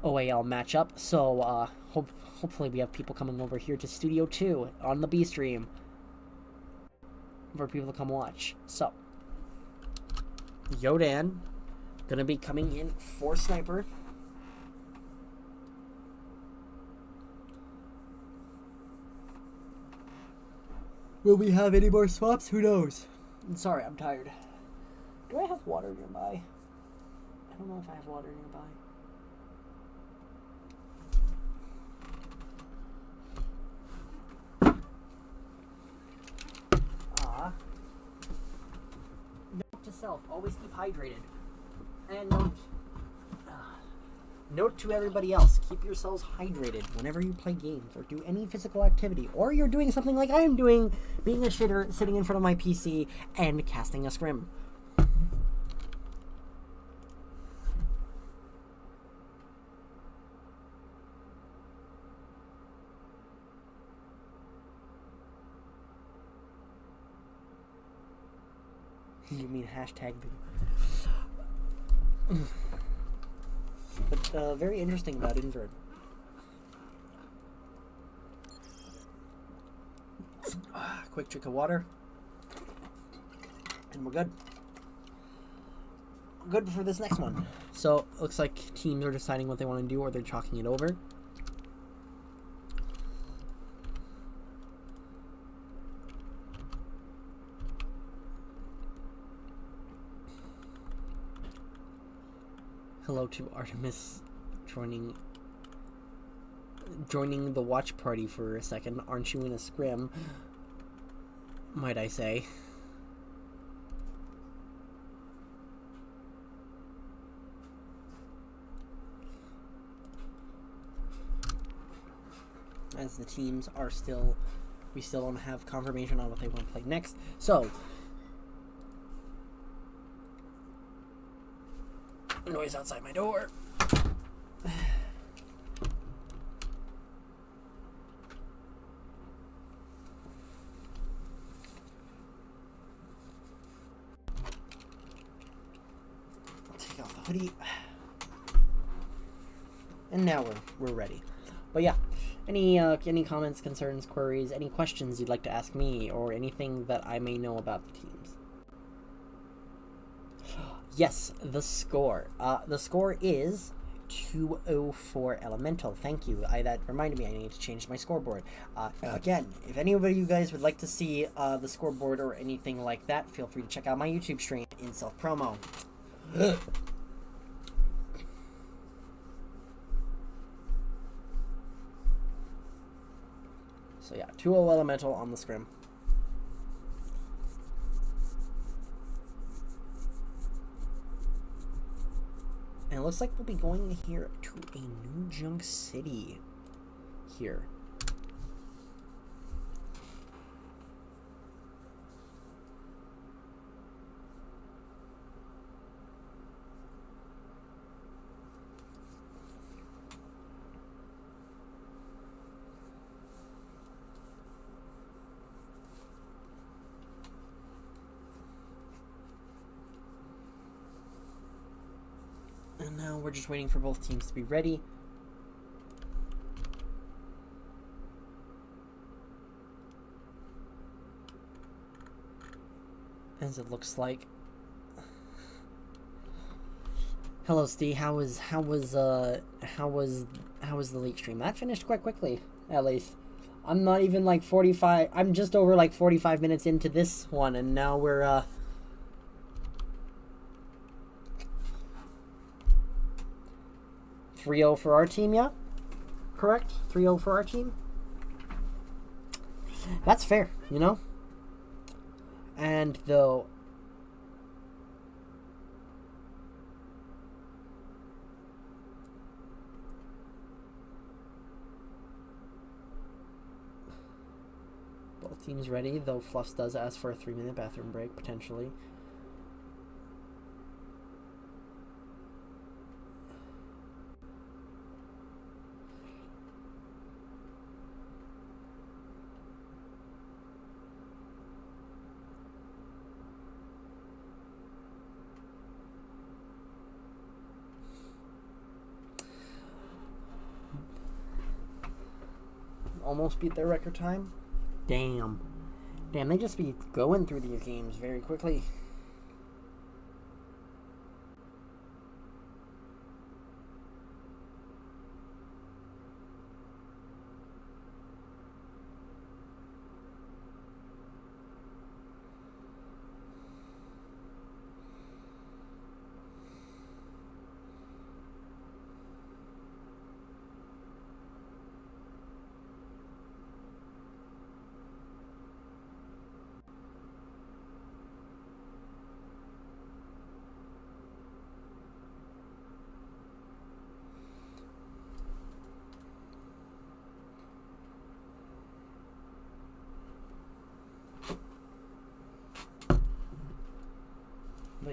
OAL matchup. So hopefully we have people coming over here to Studio 2 on the B stream for people to come watch. So Yodan gonna be coming in for Sniper. Will we have any more swaps? Who knows? I'm sorry, I'm tired. Do I have water nearby? I don't know if I have water nearby. Note to self, always keep hydrated. And Note to everybody else, keep yourselves hydrated whenever you play games or do any physical activity, or you're doing something like I am doing, being a shitter, sitting in front of my PC and casting a scrim. You mean hashtag video. But very interesting about Invert. Quick drink of water. And we're good. Good for this next one. So, looks like teams are deciding what they want to do, or they're chalking it over. Hello to Artemis joining the watch party for a second. Aren't you in a scrim? Might I say. As the teams are still, we still don't have confirmation on what they want to play next. So, noise outside my door. Take off the hoodie. And now we're ready. But yeah, any comments, concerns, queries, any questions you'd like to ask me, or anything that I may know about the teams? Yes, the score. The score is 2-0 for Elemental. Thank you. That reminded me I need to change my scoreboard. Again, if any of you guys would like to see the scoreboard or anything like that, feel free to check out my YouTube stream in self-promo. So yeah, 2-0 Elemental on the scrim. And it looks like we'll be going here to a New Junk City here. And now we're just waiting for both teams to be ready. As it looks like. Hello, Steve. How was the leak stream? That finished quite quickly, at least. I'm not even like 45. I'm just over like 45 minutes into this one, and now we're 3-0 for our team, yeah? Correct? 3-0 for our team? That's fair, you know? And though... both teams ready, though Fluffs does ask for a 3-minute bathroom break, potentially. Almost beat their record time. Damn, they just be going through these games very quickly.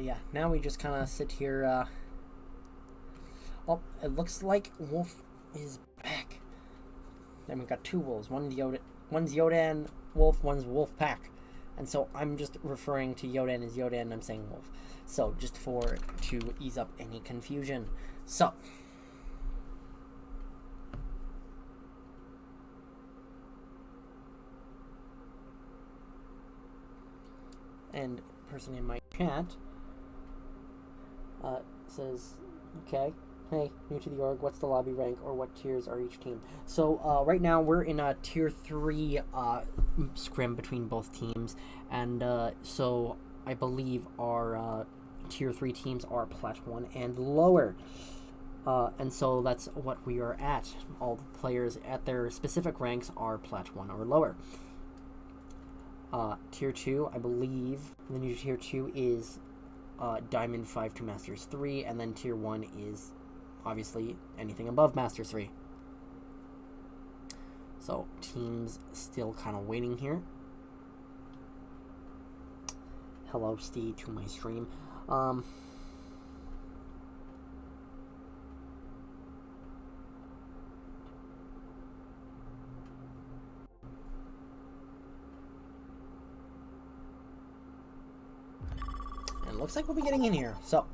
But yeah, now we just kind of sit here. Oh, it looks like Wolf is back. Then we got 2 wolves. One's Yodan Wolf, one's Wolf Pack. And so I'm just referring to Yodan as Yodan, and I'm saying Wolf. So just to ease up any confusion. So and person in my chat says, okay, hey, new to the org, what's the lobby rank, or what tiers are each team? So right now we're in a tier 3 scrim between both teams, and so I believe our tier 3 teams are plat 1 and lower. And so that's what we are at. All the players at their specific ranks are plat 1 or lower. Tier 2, I believe, the new tier 2 is Diamond 5 to Masters 3, and then tier 1 is obviously anything above Masters 3. So, teams still kind of waiting here. Hello, Steve, to my stream. And it looks like we'll be getting in here. So,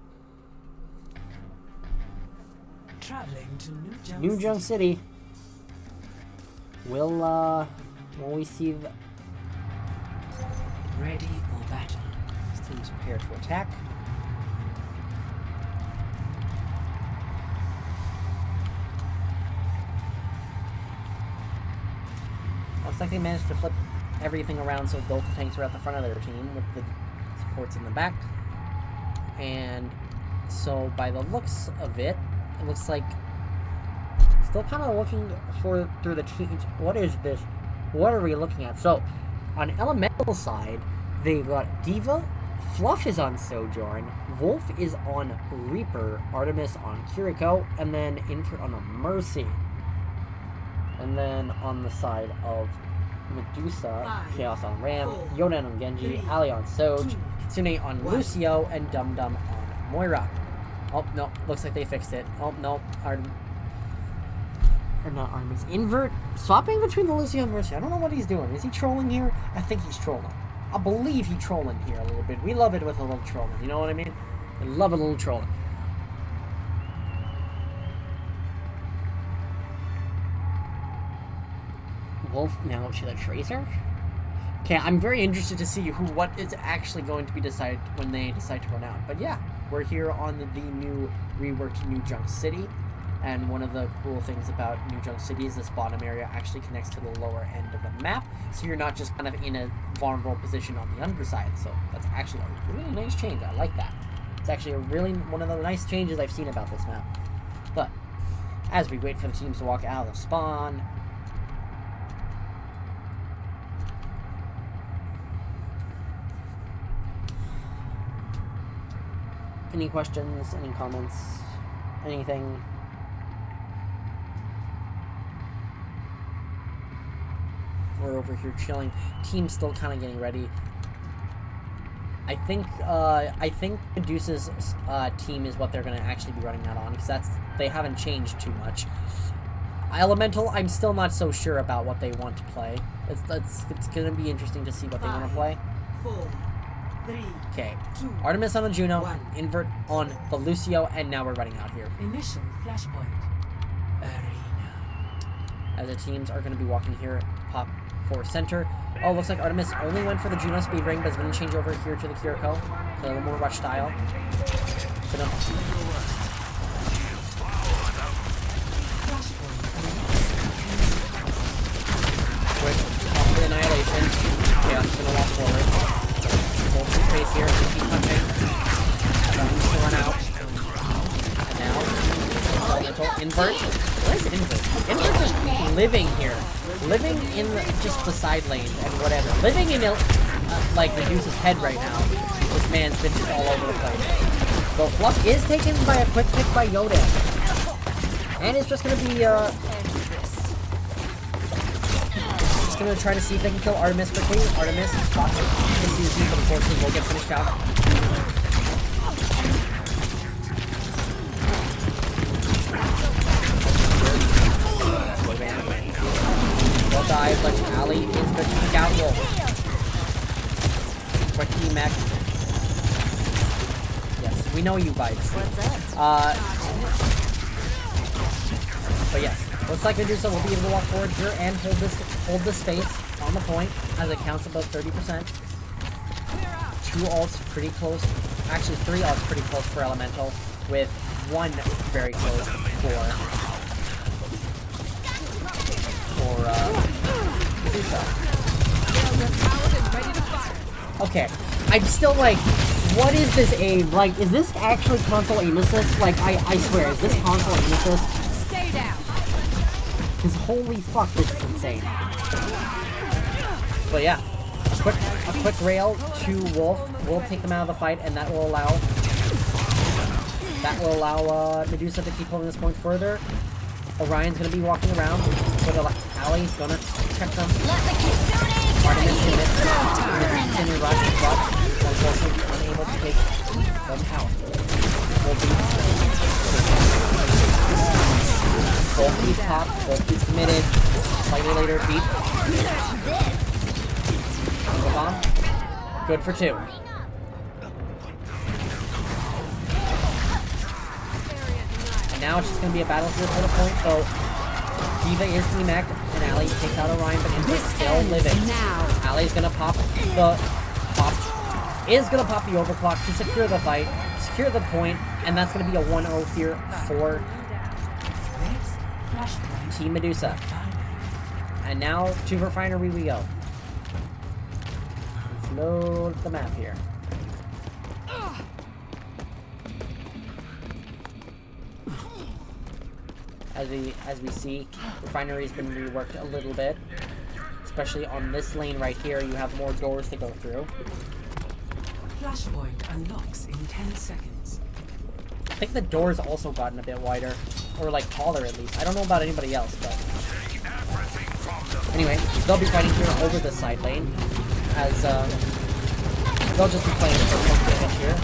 Traveling to New Junk City. Will we see the Ready for battle. this team's prepared to attack. Looks like they managed to flip everything around so both the tanks are at the front of their team with the supports in the back. And so by the looks of it, it looks like still kind of looking through the teams. What is this? What are we looking at? So on Elemental side, they got Diva, Fluff is on Sojourn, Wolf is on Reaper, Artemis on Kiriko, and then Infert on a Mercy. And then on the side of Medusa, Chaos on Ram, Yodan on Genji, Ali on Soj, Kitsune on Lucio, and Dum Dum on Moira. Oh, no, looks like they fixed it. Oh, no, not Artemis. Invert, swapping between the Lucio and Mercy. I don't know what he's doing. Is he trolling here? I think he's trolling. I believe he's trolling here a little bit. We love it with a little trolling, you know what I mean? I love a little trolling. Wolf now to the Tracer? Okay, I'm very interested to see what is actually going to be decided when they decide to run out. But yeah, we're here on the new reworked New Junk City, and one of the cool things about New Junk City is this bottom area actually connects to the lower end of the map, so you're not just kind of in a vulnerable position on the underside. So that's actually a really nice change. I like that. It's actually one of the nice changes I've seen about this map. But as we wait for the teams to walk out of spawn, any questions, any comments, anything? We're over here chilling. Team's still kind of getting ready. I think Medusa's team is what they're going to actually be running out on, because they haven't changed too much. Elemental, I'm still not so sure about what they want to play. It's going to be interesting to see what they want to play. 4, 3, Okay, 2, Artemis on the Juno, 1. Invert on the Lucio, and now we're running out here. Initial flashpoint. Arena. As the teams are going to be walking here, pop for center. Oh, looks like Artemis only went for the Juno speed ring, but is going to change over here to the Kiriko. Play a little more rush style. Gonna... Quick, off the annihilation. Yeah, it's going to walk forward. Hold some space here, keep punching. Needs to run out. And now, Elemental, Invert. What is Invert? Invert's just living here. Living in just the side lane and whatever. Living in, like, Medusa's head right now. This man's been just all over the place. So Fluff is taken by a quick pick by Yodan. And it's just gonna be, just gonna try to see if they can kill Artemis quickly. Artemis, toxic. This is but unfortunately will get finished out. side, but Ali is going to take out Wolf. Quick mech. Yes, we know you vibes. But yes, looks like Medusa will be able to walk forward here and hold this space on the point as it counts about 30%. 2 ults pretty close. Actually, 3 ults pretty close for Elemental, with 1 very close for Medusa. Okay, I'm still like, what is this aim? Like, is this actually console aim assist? Like, I swear, is this console aim assist? Stay down. Because holy fuck, this is insane. But yeah, a quick rail to Wolf will take them out of the fight, and that will allow Medusa to keep holding this point further. Orion's gonna be walking around, but Ali's gonna check them. Artemis in it. Continue rush, but unfortunately unable to take them out. Both beats pop, both beats committed. Slightly later, beat. Single bomb. Good for 2. And now it's just going to be a battle here for the point, so Diva is demeched, and Ali takes out Orion, but Invis still living. Ali's going to pop the overclock to secure the fight, secure the point, and that's going to be a 1-0 here for Team Medusa. And now to Refinery we go. Let's load the map here. As we see, Refinery's been reworked a little bit. Especially on this lane right here, you have more doors to go through. Flashpoint unlocks in 10 seconds. I think the door's also gotten a bit wider. Or like taller at least. I don't know about anybody else, but... Anyway, they'll be fighting here over the side lane. As, they'll just be playing for one damage here.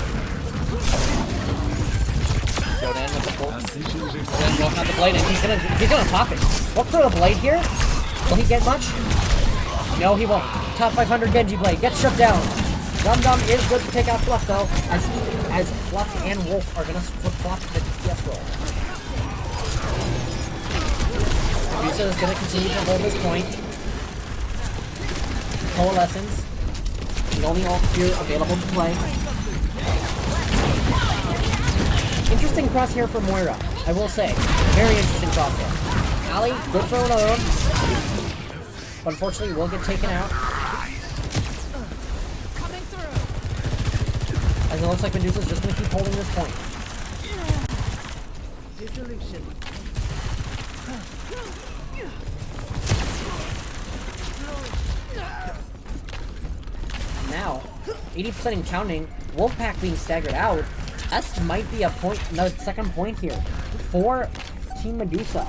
Go down with the bolt. Then won't have the blade, and he's gonna pop it. Look for the blade here. Will he get much? No, he won't. Top 500 Genji blade. Gets shut down. Dum Dum is good to take out Fluff though, as Fluff and Wolf are gonna flip-flop the DPS roll. Medusa is gonna continue to hold this point. Coalescence. The only ult here available to play. Interesting crosshair for Moira, I will say. Very interesting crosshair. Ali, good for another one. But unfortunately, will get taken out. As it looks like Medusa's just going to keep holding this point. Now, 80% in counting, Wolfpack being staggered out. This might be a point, another second point here for Team Medusa.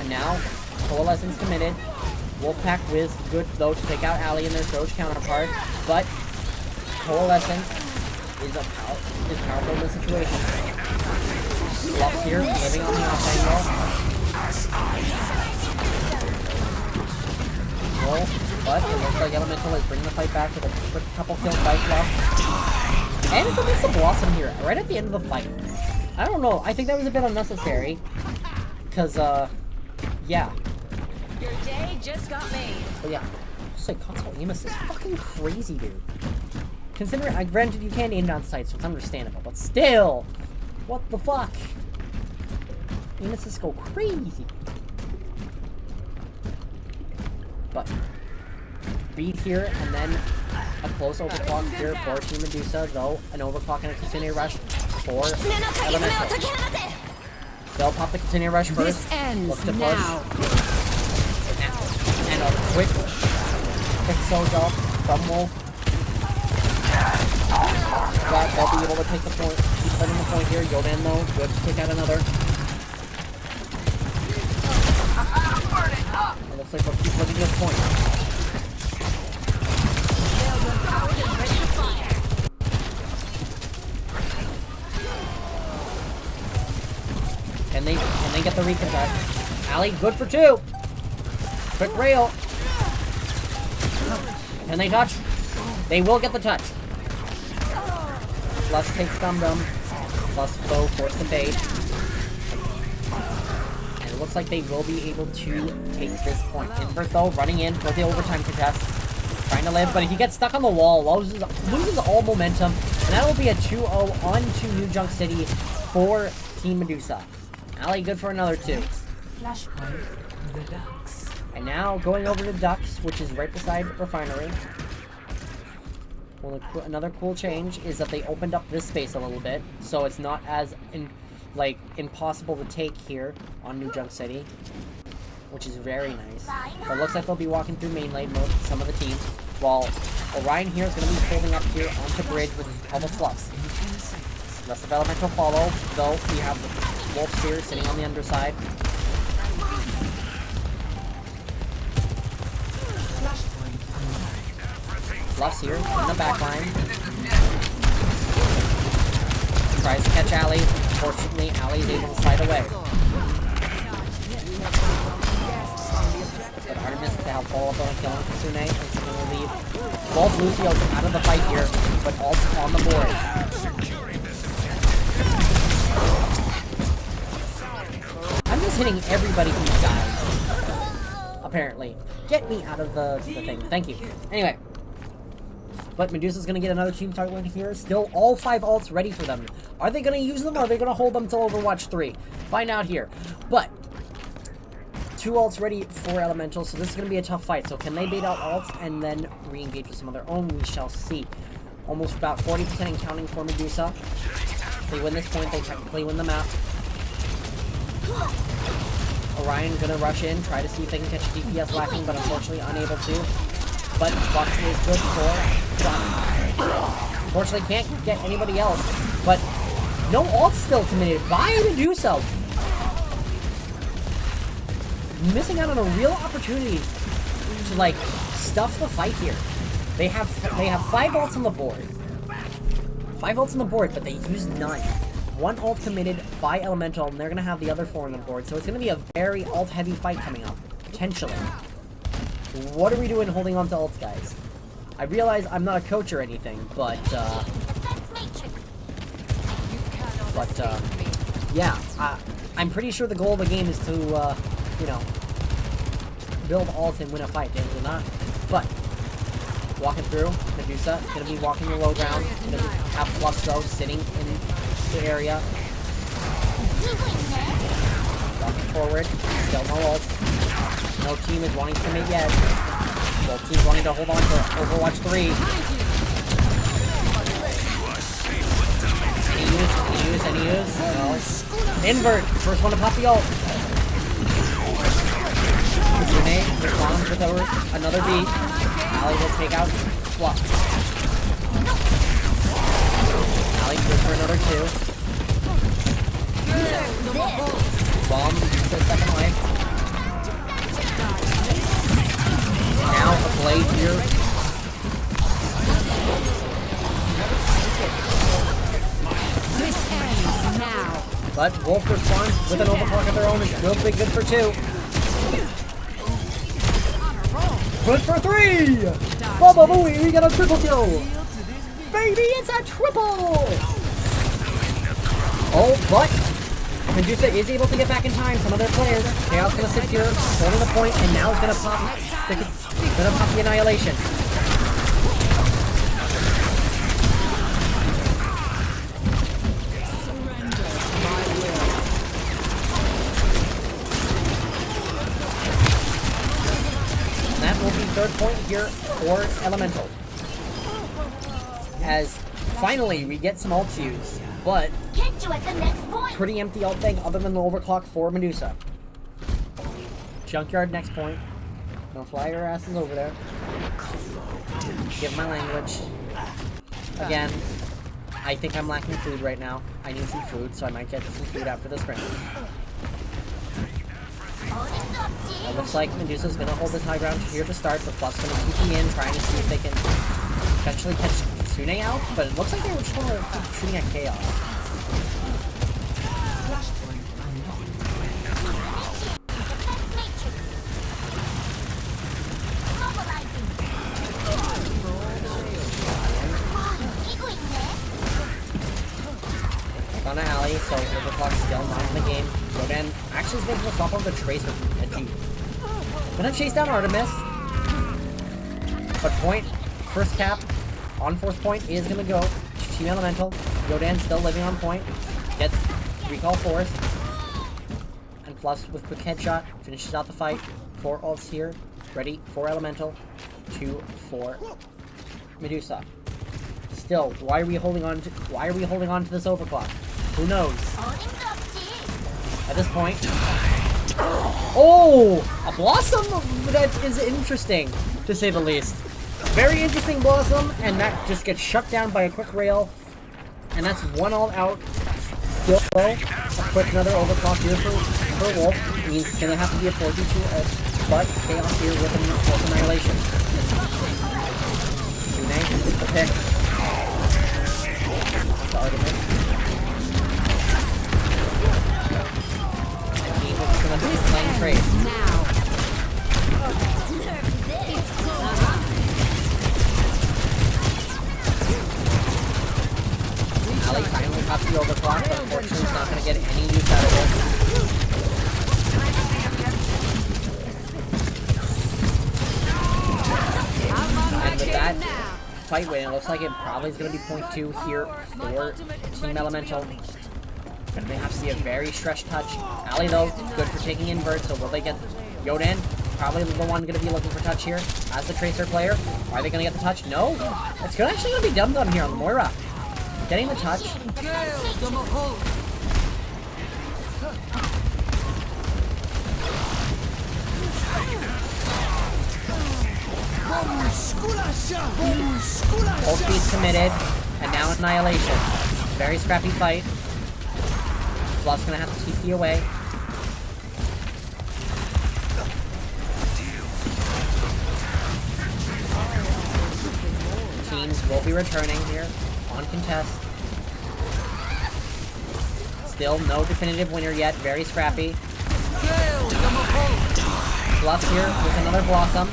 And now, Coalescence committed. Wolfpack was good though to take out Ali and their Doge counterpart, but Coalescence is powerful in this situation. Fluff here, living on the off angle. Roll, but it looks like Elemental is bringing the fight back with a quick couple kills by Fluff. And it's a Mr. Blossom here, right at the end of the fight. I don't know, I think that was a bit unnecessary. Because, yeah. Your day just got made. But yeah, just like console aim assist is fucking crazy, dude. Considering, granted you can't aim down sight, so it's understandable, but still! What the fuck? Aim assists go crazy. But, beat here, and then a close overclock here for Team Medusa, though an overclock and a Kitsune Rush for Elemental. They'll pop the Kitsune Rush first. This ends Look to push. now. And a quick souls up from Wolf. But they'll be able to take the point. Keep holding the point here. Yodan though, good to take out another. It looks like we'll keep living this point. Can they get the recontest? Ali, good for 2. Quick rail. Can they touch? They will get the touch. Plus takes Dum Dum. Plus Foe force the bait. And it looks like they will be able to take this point. Invert though, running in for the overtime contest. Trying to live, but if he gets stuck on the wall, loses all momentum. And that will be a 2-0 onto New Junk City for Team Medusa. Ali good for another 2. Flashpoint, the Ducks. And now going over to Ducks, which is right beside Refinery. Well, another cool change is that they opened up this space a little bit, so it's not as impossible to take here on New Junk City, which is very nice. But it looks like they'll be walking through main lane mode, some of the teams, while Orion here is going to be holding up here onto bridge with all the fluffs. Rest of Elemental follow, though we have the Wolf Spear sitting on the underside. Fluffs here in the back line. Tries to catch Ali. Fortunately, Ali is able to slide away. But Artemis to help follow up on killing Kasune. It's going to leave both Lucios out of the fight here, but also on the board. I'm just hitting everybody who's died. Apparently. Get me out of the thing. Thank you. Anyway. But Medusa's going to get another team target win here. Still all 5 ults ready for them. Are they going to use them or are they going to hold them till Overwatch 3? Find out here. But 2 ults ready for Elemental, so this is going to be a tough fight. So can they bait out ults and then re-engage with some of their own? We shall see. Almost about 40% in counting for Medusa. If they win this point, they technically win the map. Orion going to rush in, try to see if they can catch DPS lacking, but unfortunately unable to. But Fox is good for Johnny. Unfortunately, can't get anybody else. But no ult still committed by Medusa. Missing out on a real opportunity to stuff the fight here. They have 5 ults on the board. 5 ults on the board, but they use none. 1 ult committed by Elemental, and they're gonna have the other 4 on the board. So it's gonna be a very ult-heavy fight coming up, potentially. What are we doing holding on to ults, guys? I realize I'm not a coach or anything, but, yeah, I'm pretty sure the goal of the game is to, you know, build ult and win a fight, damn it or not. But, walking through, Medusa, gonna be walking the low ground, gonna have Flux though, sitting in the area. Walking forward, still no ult. No team is wanting to commit yet. Both teams wanting to hold on to Overwatch 3. Any use? No. Invert! First one to pop the ult. Kasune responds with another beat. Ali will take out Fluff. Ali goes for another 2. Bomb for second life. Now a blade here. This ends now. But Wolf responds with an overclock of their own. It will be good for 2. Good for 3! Bubba Booey, we got a triple kill! Baby, it's a triple! Oh, but Medusa is able to get back in time. Some of their players. Chaos gonna sit here, holding the point, and now it's gonna pop the annihilation. And that will be 3rd point here for Elemental. As finally we get some ult use, but pretty empty ult thing other than the overclock for Medusa. Junkyard next point. Gonna fly your asses over there. Give my language. Again, I think I'm lacking food right now. I need some food, so I might get some food after this round. It looks like Medusa's gonna hold this high ground here to start, but Fluff's gonna keep me in, trying to see if they can potentially catch Tsune out, but it looks like they were just want to keep shooting at Chaos. Flashpoint unlocked. On an alley, so Overclock's still not in the game. Rodan actually is making a swap on the Tracer at G. Gonna chase down Artemis. But point, first cap, on fourth point is gonna go to Team Elemental. Rodan still living on point. Gets recall force. And plus with quick headshot, finishes out the fight. 4 ults here. Ready for Elemental. 2 for Medusa. Still, why are we holding on to this Overclock? Who knows? At this point... Oh! A Blossom that is interesting, to say the least. Very interesting Blossom, and that just gets shut down by a quick rail. And that's one all out. Still, a quick another Overclock here for Wolf. Means it's gonna have to be a 4v2 ult, but Chaos here with Annihilation. Tsune with the pick. The argument. Playing trade. Ali finally pops the Overclock, but unfortunately he's not going to get any use out of it. And with that fight win, it looks like it probably is going to be point 2 here for Team Elemental. Gonna have to see a very stretched touch. Ali though, good for taking invert, so will they get Yodan? Probably the one gonna be looking for touch here as the Tracer player. Are they gonna get the touch? No! It's actually gonna be Dum Dum here on Moira. Getting the touch. Ult speed's committed, and now Annihilation. Very scrappy fight. Fluff's gonna have to TP away. Teams will be returning here on contest. Still no definitive winner yet, very scrappy. Fluff here with another Blossom.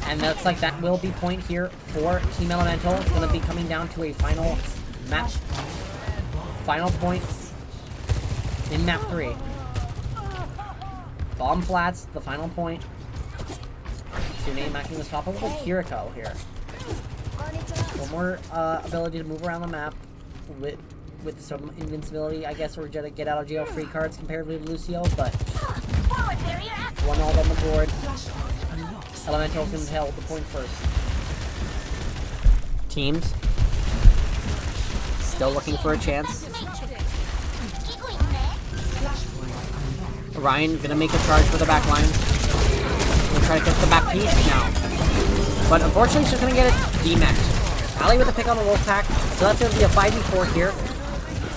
And looks like that will be point here for Team Elemental. It's gonna be coming down to a final map. Final point in map 3. Bomb flats, the final point. Tsune matching the swap with Kiriko here. One more ability to move around the map with some invincibility, I guess, or get out of jail free cards comparatively to Lucio, but one all on the board. Elemental's going to hold the point first. Teams still looking for a chance. Ryan gonna make a charge for the back line. Gonna try to get the back piece now. But unfortunately she's gonna get it demexed. Ali with a pick on the wolf pack. So that's gonna be a 5v4 here.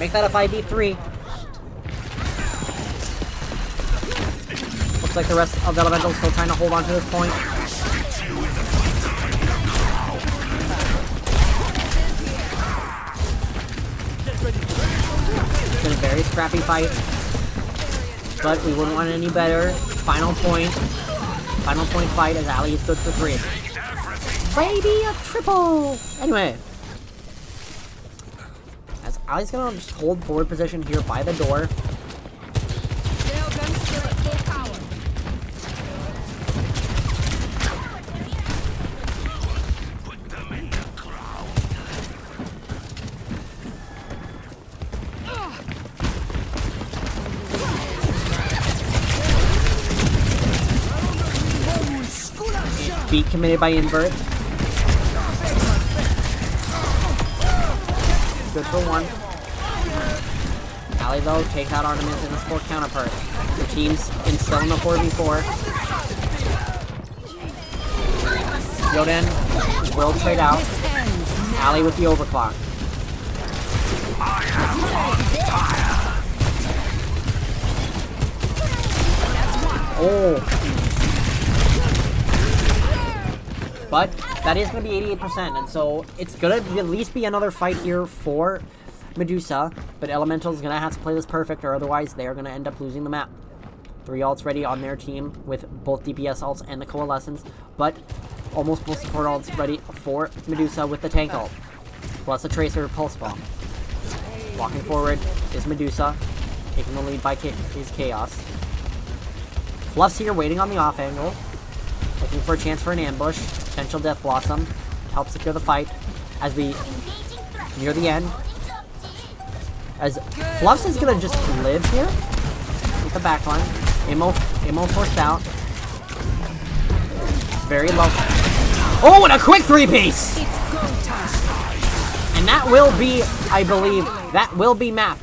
Make that a 5v3. Looks like the rest of the Elementals still trying to hold on to this point. It's been a very scrappy fight. But we wouldn't want it any better. Final point fight as Ali is good for 3. Baby, a triple! Anyway. As Ali's gonna just hold forward position here by the door. Beat committed by invert. Good for 1. Ali though takes out Artemis and his 4 counterpart. The team's still in the 4v4. Yodan will trade out. Ali with the overclock. Oh. But that is going to be 88%, and so it's going to at least be another fight here for Medusa, but Elemental's going to have to play this perfect, or otherwise they're going to end up losing the map. 3 ults ready on their team with both DPS ults and the Coalescence, but almost both support ults ready for Medusa with the tank ult, plus a Tracer Pulse Bomb. Walking forward is Medusa, taking the lead by his Chaos. Fluff's here waiting on the off angle, looking for a chance for an ambush. Potential Death Blossom to help secure the fight as we near the end. As Fluffs is going to just live here with the backline. Ammo forced out. Very low. Oh, and a quick 3-piece! And that will be, I believe, that will be map.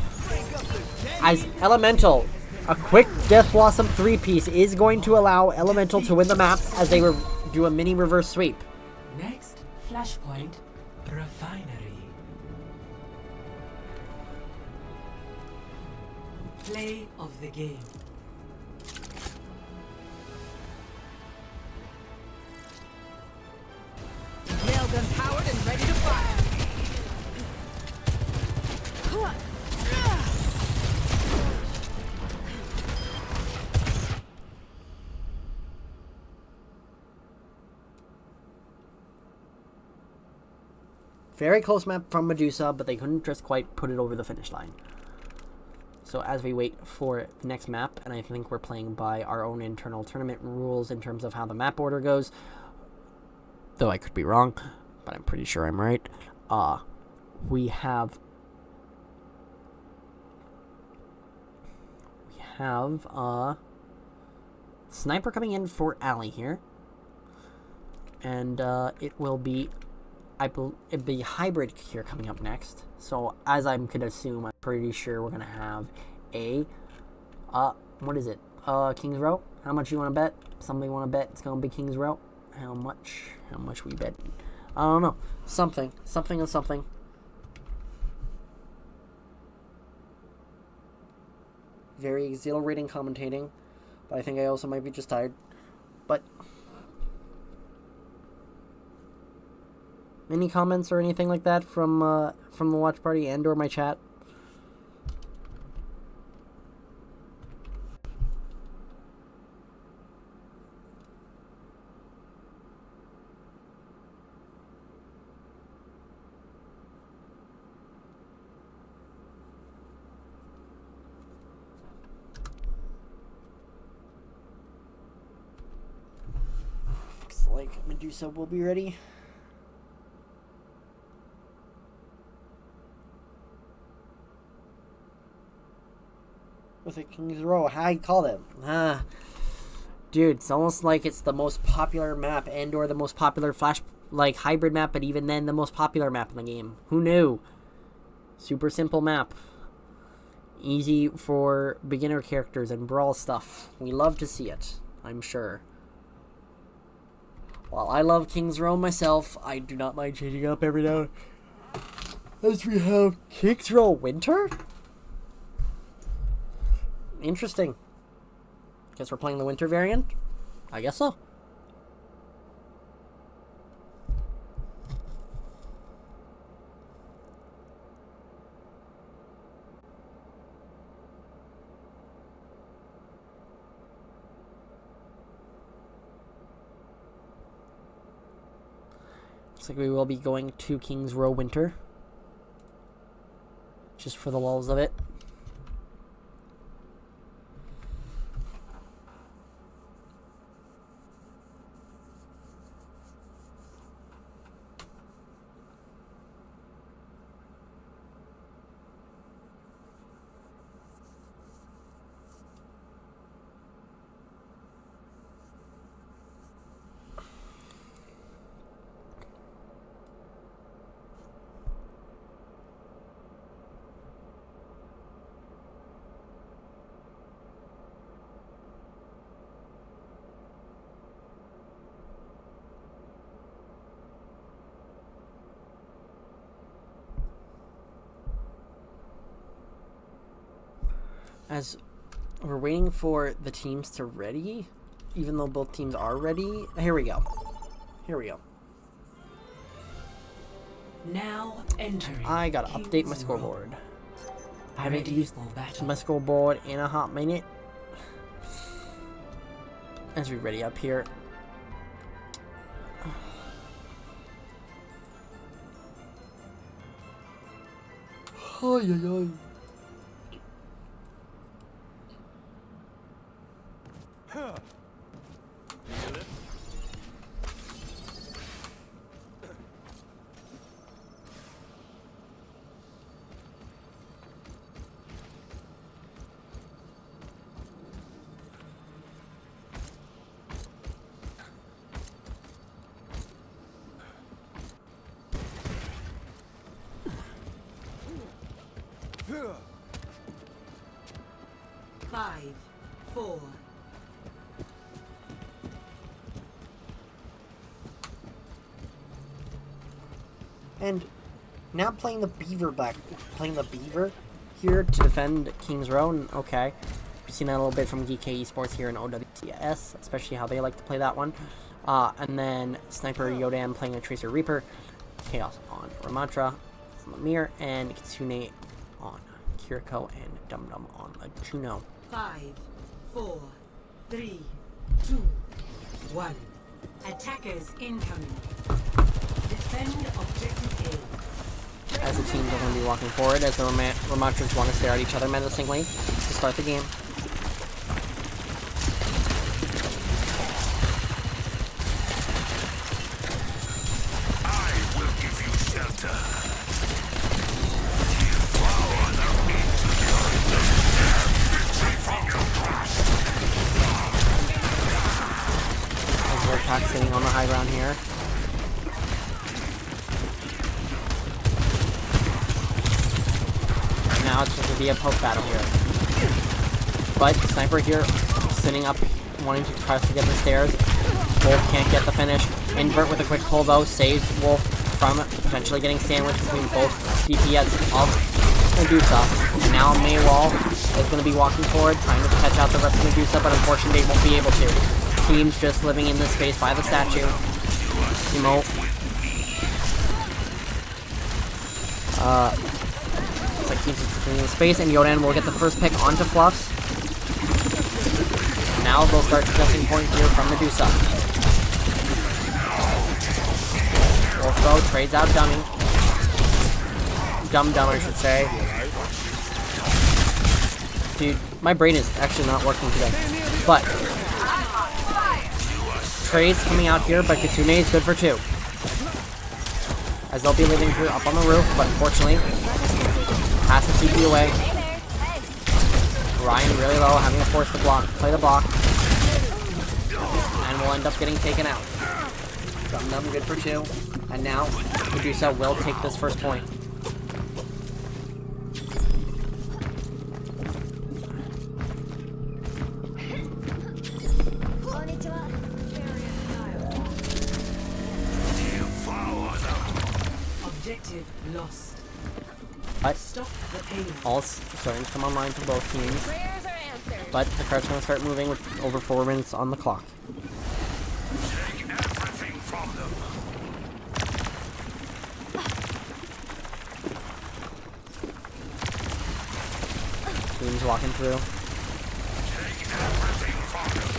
As Elemental, a quick Death Blossom 3-piece is going to allow Elemental to win the map as they do a mini reverse sweep. Next, Flashpoint, Refinery. Play of the game. Railgun powered and ready to fire. Very close map from Medusa, but they couldn't just quite put it over the finish line. So as we wait for the next map, and I think we're playing by our own internal tournament rules in terms of how the map order goes, though I could be wrong, but I'm pretty sure I'm right. We have Sniper coming in for Alley here, and it will be it'd be Hybrid here coming up next. So as I'm gonna assume, I'm pretty sure we're gonna have a what is it? King's Row. How much you want to bet? Somebody want to bet it's gonna be King's Row? How much? How much we bet? I don't know. Something and something. Very exhilarating commentating, but I think I also might be just tired. But any comments or anything like that from the watch party and or my chat? Looks like Medusa will be ready. With a King's Row, I called it. Dude, it's almost like it's the most popular map and or the most popular hybrid map, but even then the most popular map in the game. Who knew? Super simple map. Easy for beginner characters and brawl stuff. We love to see it, I'm sure. While I love King's Row myself, I do not mind changing up every now. As we have King's Row Winter? Interesting. Guess we're playing the winter variant? I guess so. Looks like we will be going to King's Row Winter. Just for the lulls of it. As we're waiting for the teams to ready, even though both teams are ready. Here we go. Here we go. Now entering. I gotta update my King's scoreboard. Row. I haven't Ready used for battle. my scoreboard in a hot minute. As we ready up here. Oh, yeah, yeah. Five, four. And now playing the beaver beaver here to defend King's Row. And okay, we've seen that a little bit from GK Esports here in OWCS, especially how they like to play that one. And then Sniper Yodan playing a Tracer Reaper, Chaos on Ramatra, on Lemire, and Kitsune on Kiriko, and Dum Dum on Juno. 5, 4, 3, 2, 1. Attackers incoming. Defend objective A. As the teams are going to be walking forward, as the Ramatras want to stare at each other menacingly to start the game. I will give you shelter. As we're attack sitting on the high ground here. Now it's just going to be a poke battle here. But Sniper here, sitting up, wanting to try to get the stairs. Wolf can't get the finish. Invert with a quick pull though, saves Wolf from potentially getting sandwiched between both DPS of Medusa. And now Maywall is going to be walking forward, trying to catch out the rest of Medusa, but unfortunately they won't be able to. Teams just living in this space by the statue. Emote. Like teams just living in space, and Yodan will get the first pick onto Fluffs. Now they'll start suggesting point here from Medusa. Wolfo trades out Dummy. Dum I should say. Dude, my brain is actually not working today. But trades coming out here, but Kitsune is good for 2. As they'll be living here up on the roof, but unfortunately, has to TP away. Ryan really low, having to force the block, play the block. And will end up getting taken out. Dum good for 2. And now, Medusa will take this first point. Objective lost. But Stop the pain. all starting to come online for both teams. Prayers are answered. But the car's going to start moving with over 4 minutes on the clock. Take everything from them. Teams walking through. Take everything from them.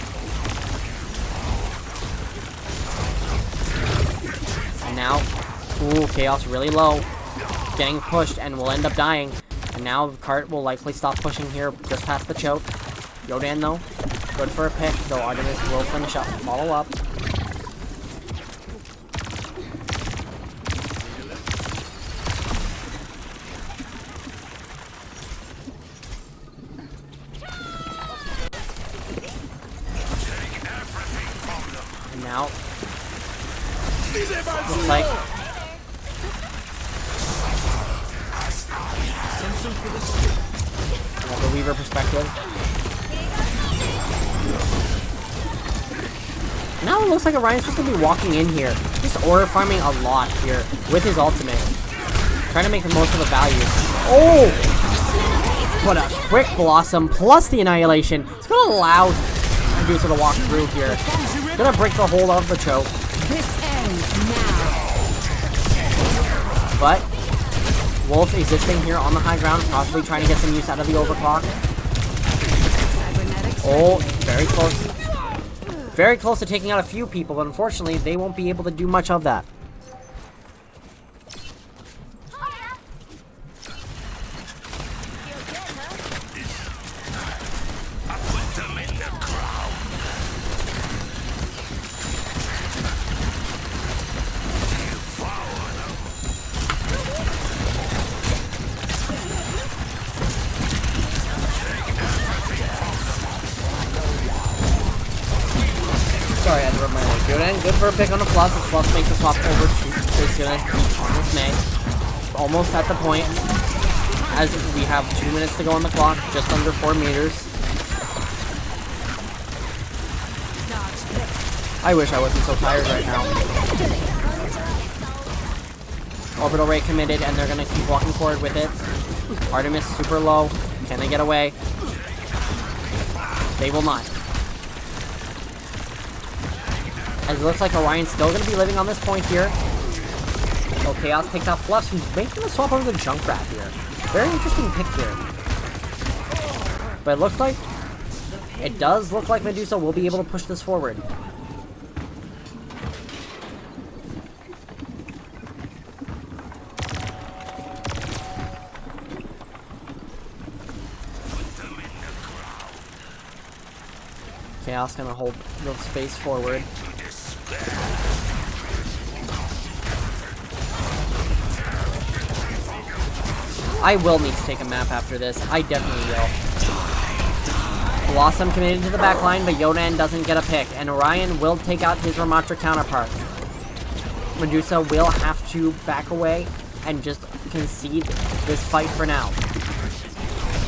And now, ooh, Chaos really low. Getting pushed and will end up dying. And now the cart will likely stop pushing here just past the choke. Yodan though, good for a pick, though Artemis will finish up, follow up. And now, looks like the Weaver perspective. Now it looks like Orion's just gonna be walking in here. Just aura farming a lot here with his ultimate. Trying to make the most of the value. Oh! But a quick Blossom plus the Annihilation. It's gonna allow Medusa to walk through here. Gonna break the hold of the choke. This ends now. But Wolf existing here on the high ground, possibly trying to get some use out of the overclock. Oh, very close. Very close to taking out a few people, but unfortunately, they won't be able to do much of that. Sorry, I had to rub my leg. Good for a pick on the Fluff. The Fluff makes the swap over to is gonna keep on this May. Almost at the point. As we have 2 minutes to go on the clock, just under 4 meters. I wish I wasn't so tired right now. Orbital Ray committed, and they're gonna keep walking forward with it. Artemis super low. Can they get away? They will not. As it looks like Orion's still going to be living on this point here. So Chaos takes out Fluffs, who's making a swap over the Junkrat here. Very interesting pick here. But it does look like Medusa will be able to push this forward. Chaos going to hold the space forward. I will need to take a map after this. I definitely will. Blossom committed to the back line, but Yodan doesn't get a pick, and Orion will take out his Ramatra counterpart. Medusa will have to back away and just concede this fight for now.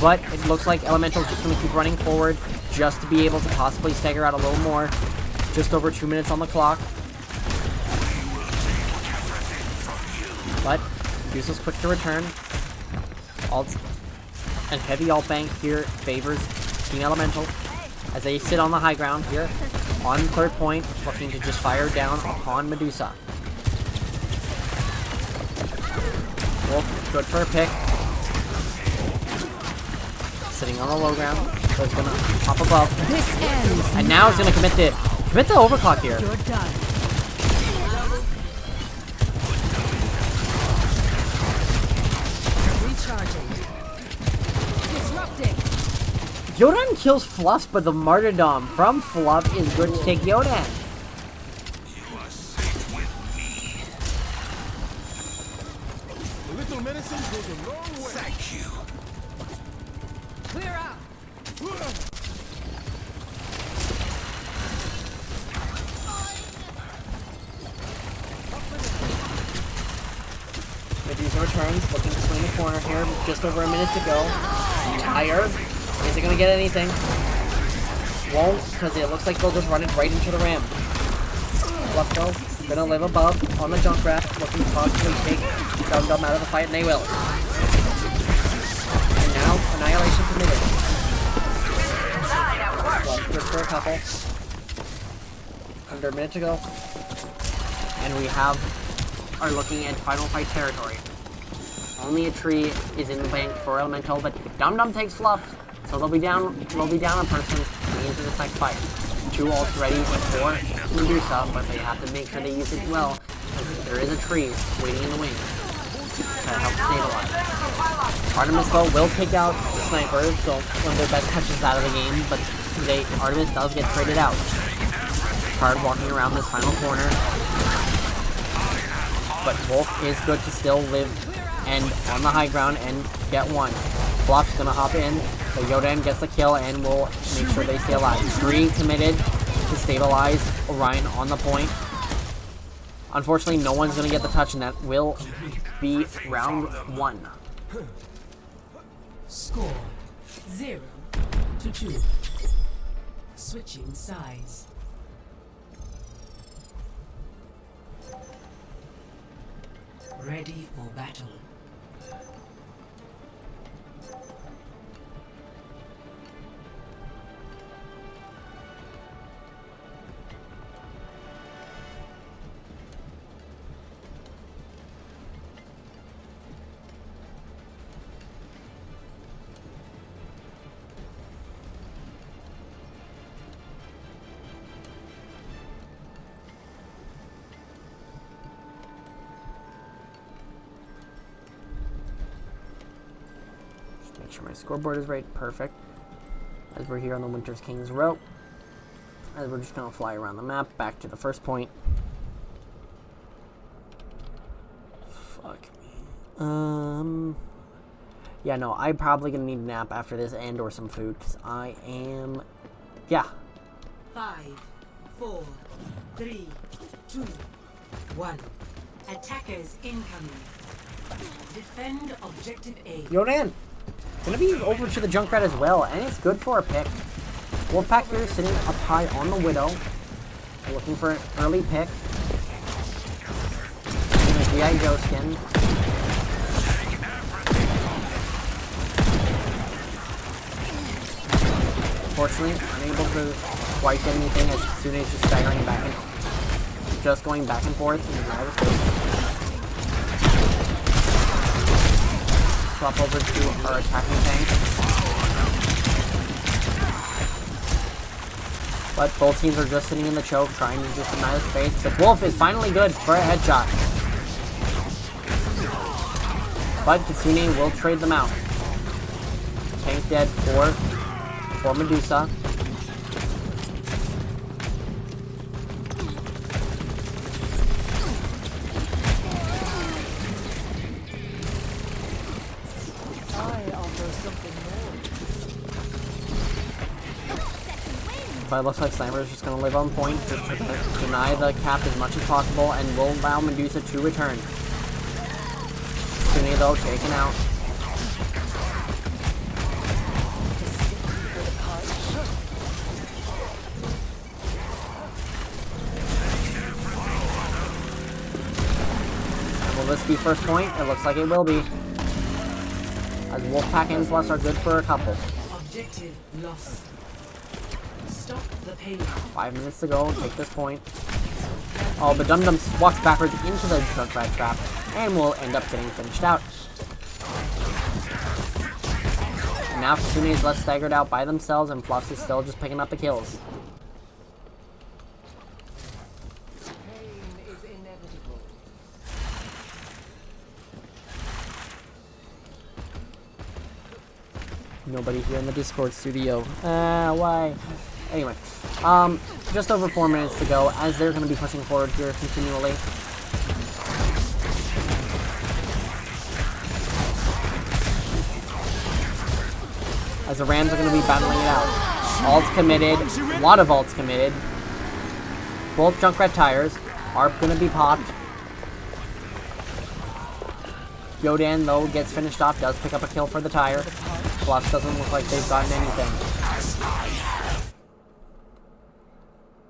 But it looks like Elemental's just going to keep running forward just to be able to possibly stagger out a little more. Just over 2 minutes on the clock. But Medusa's quick to return. Alt and heavy alt bank here favors Team Elemental as they sit on the high ground here on third point, looking to just fire down upon Medusa. Wolf, good for a pick. Sitting on the low ground, so it's gonna pop above. And now it's gonna commit the overclock here. You're done. Recharging. Disrupting. Yodan kills Fluff, but the martyrdom from Fluff is good to take Yodan. You are safe with me. A little medicine goes a long way. Thank you. Clear out. Medusa returns, looking to swing the corner here, just over a minute to go. Tire. Is it gonna get anything? Won't, because it looks like they'll just run it right into the ram. Lefto, gonna live above on the Junkrat, looking to possibly take Dum Dum out of the fight, and they will. And now, Annihilation committed. Left good for a couple. Under a minute to go. And we are looking at final fight territory. Only a tree is in the bank for Elemental, but Dum Dum takes Fluff, so they'll be down a person into the next fight. 2 ults ready for Medusa, but they have to make sure they use it well, because there is a tree waiting in the wings to help stabilize. Artemis though will take out the sniper, so one of their best touches out of the game, but Artemis does get traded out. Card walking around this final corner. But Wolf is good to still live and on the high ground and get one. Fluff's gonna hop in, so Yodan gets the kill and will make sure they stay alive. 3 committed to stabilize Orion on the point. Unfortunately, no one's gonna get the touch, and that will be round 1. Score 0-2. Switching sides. Ready for battle. Make sure my scoreboard is right. Perfect. As we're here on the Winter's King's Row. As we're just going to fly around the map, back to the first point. Fuck me. Yeah, no, I'm probably going to need a nap after this and or some food, because I am... Yeah. 5, 4, 3, 2, 1. Attackers incoming. Defend objective A. Yodan! Gonna be over to the Junkrat as well, and it's good for a pick. Wolfpack here sitting up high on the Widow. Looking for an early pick. And a G.I. Joe skin. Unfortunately, unable to quite get anything as soon as just staggering back and just going back and forth in the driver's face. Swap over to our attacking tank. But both teams are just sitting in the choke, trying to just deny the space. But Wolf is finally good for a headshot. But Kitsune will trade them out. Tank dead for Medusa. But it looks like Slammer is just going to live on point, just to deny the cap as much as possible, and will allow Medusa to return. Kitsune, though, taken out. Will this be first point? It looks like it will be. As Wolfpack and Plus are good for a couple. Objective lost. Stop the pain. 5 minutes to go. Take this point. Oh, but Dum Dum walks backwards into the Junkrat trap and will end up getting finished out. And now Kitsune is left staggered out by themselves, and Fluff is still just picking up the kills. Nobody here in the Discord studio. Why? Anyway, just over 4 minutes to go, as they're going to be pushing forward here continually. As the Rams are going to be battling it out. Ults committed, a lot of ults committed. Both Junkrat tires are going to be popped. Yodan, though, gets finished off, does pick up a kill for the tire. Plus doesn't look like they've gotten anything.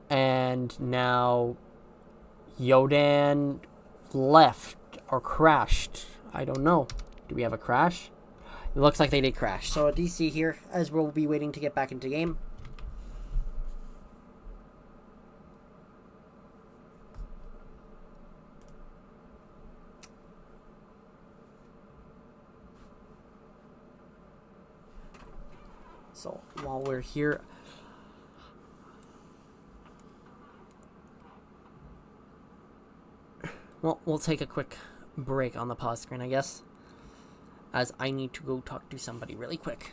And now Yodan left or crashed. I don't know. Do we have a crash? It looks like they did crash. So a DC here, as we'll be waiting to get back into game. So while we're here, well, we'll take a quick break on the pause screen, I guess, as I need to go talk to somebody really quick.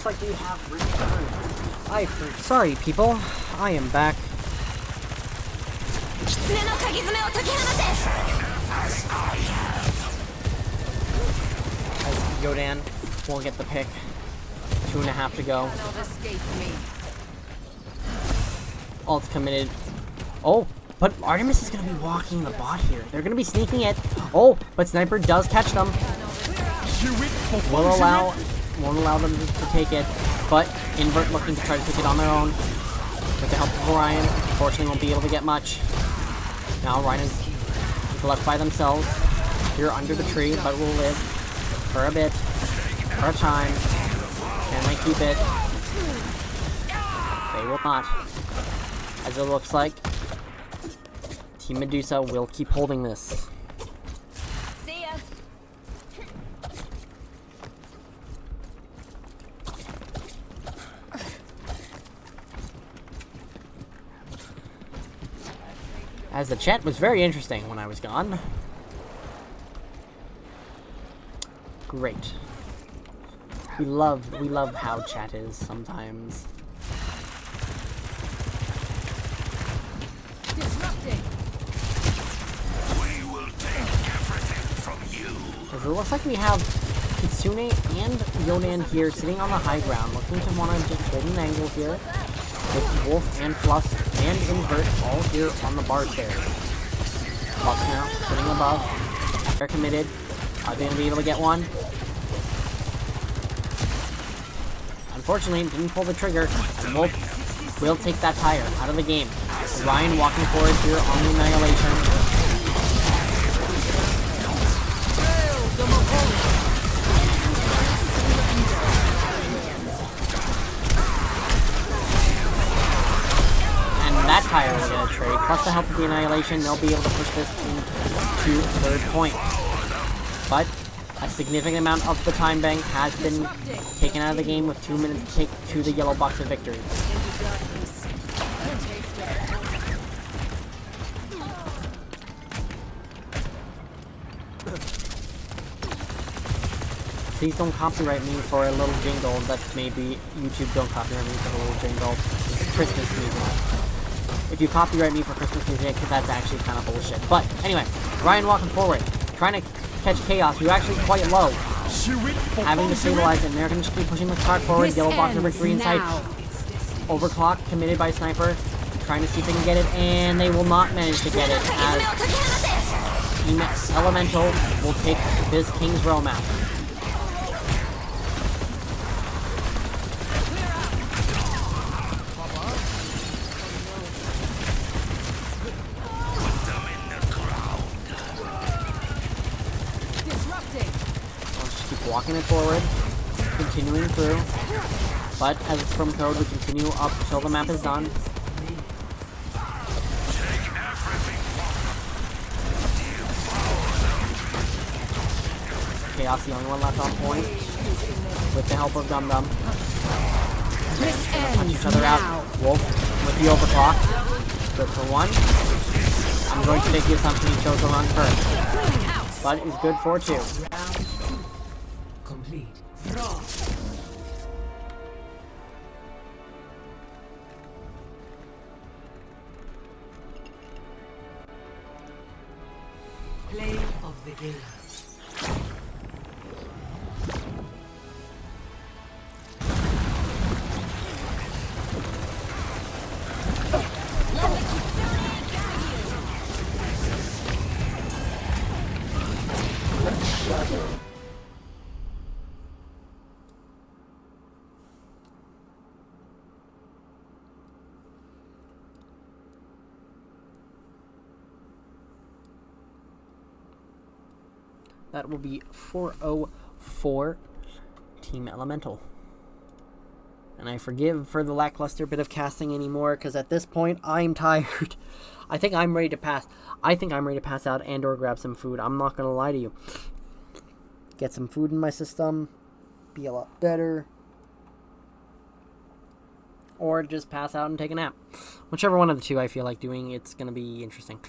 looks like we have returned. Sorry, people. I am back. As Yodan will get the pick. 2.5 to go. Ult's committed. Oh, but Artemis is going to be walking the bot here. They're going to be sneaking it. Oh, but Sniper does catch them. Won't allow them to take it. But Invert looking to try to take it on their own. With the help of Orion. Unfortunately won't be able to get much. Now Orion is left by themselves. Here under the tree, but will live for a bit. For a time. Can they keep it? They will not. As it looks like, Team Medusa will keep holding this. See ya. As the chat was very interesting when I was gone. Great. We love how chat is sometimes. Disrupting. We will take everything from you. Because it looks like we have Kitsune and Yonan here sitting on the high ground, looking to want to just hold an angle here. With Wolf and Fluff and Invert all here on the bar stairs. Fluff now sitting above. They're committed. Are they going to be able to get one? Unfortunately, didn't pull the trigger, and Wolf will take that tire out of the game. Ryan walking forward here on the Annihilation. And that tire will get a trade. Plus the help of the Annihilation, they'll be able to push this into third point. But a significant amount of the time bank has been taken out of the game with 2 minutes to take to the yellow box of victory. Please don't copyright me for a little jingle that maybe YouTube don't copyright me for a little jingle. It's Christmas music. If you copyright me for Christmas music, that's actually kind of bullshit. But anyway, Ryan walking forward, trying to catch Chaos, who's actually quite low. Having to stabilize, and they're going to just keep pushing the clock forward. Yellow box of victory in sight. Overclock committed by Sniper, trying to see if they can get it, and they will not manage to get it, as Team Elemental will take this King's Row map. Walking it forward, continuing through, but as it's from code, we continue up until the map is done. Chaos, the only one left on point, with the help of Dum Dum. Punch each other out. Wolf with the overclock. Good for one. I'm going to make the assumption he chose to run first, but is good for two. Complete. Draw. Play of the game. That will be 404 Team Elemental. And I forgive for the lackluster bit of casting anymore, because at this point, I'm tired. I think I'm ready to pass. I think I'm ready to pass out and or grab some food. I'm not going to lie to you. Get some food in my system. Be a lot better. Or just pass out and take a nap. Whichever one of the two I feel like doing, it's going to be interesting.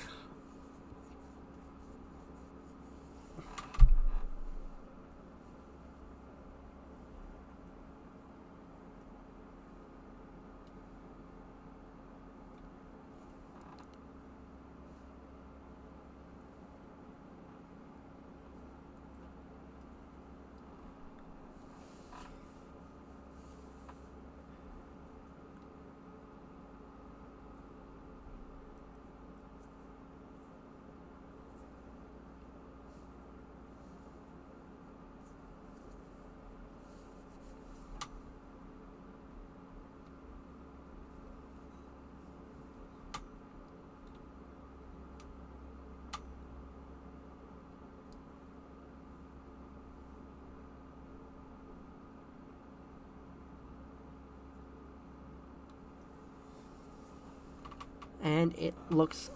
And it looks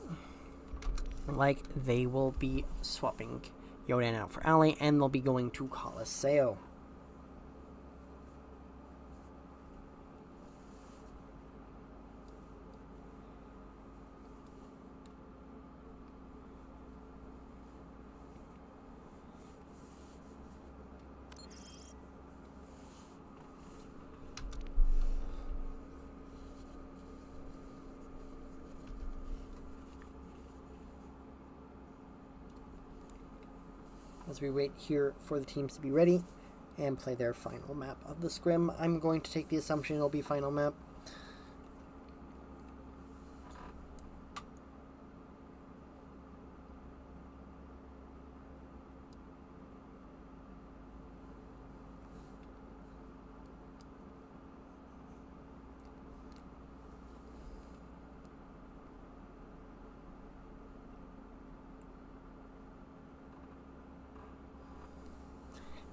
like they will be swapping Yodan out for Ali, and they'll be going to Colosseo. As we wait here for the teams to be ready and play their final map of the Scrim, I'm going to take the assumption it'll be final map.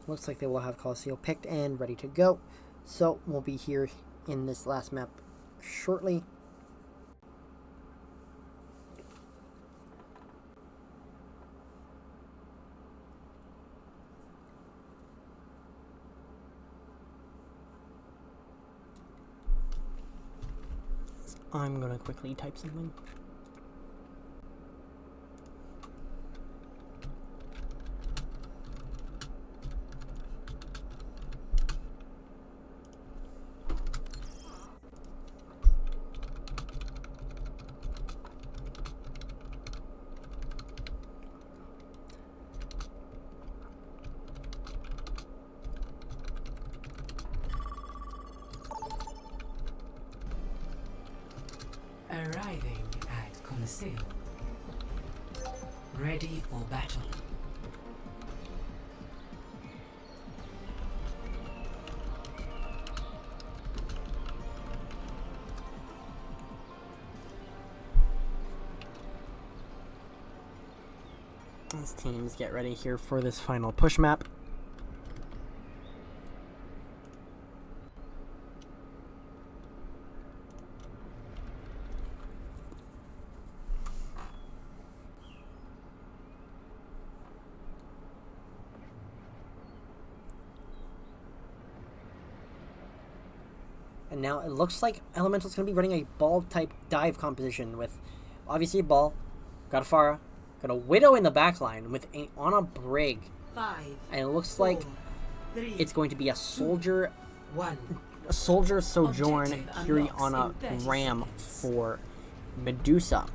Looks like they will have Colosseo picked and ready to go. So we'll be here in this last map shortly. I'm gonna quickly type something. Arriving at Colosseo. Ready for battle. As teams get ready here for this final push map. And now it looks like Elemental's going to be running a ball-type dive composition with, obviously, a ball, got a Pharah, got a Widow in the backline with on a Brig. 5, And it looks 4, like 3, it's going to be a Soldier 1. Sojourn Objective Curie unlocks on a in 30 Ram seconds. for Medusa.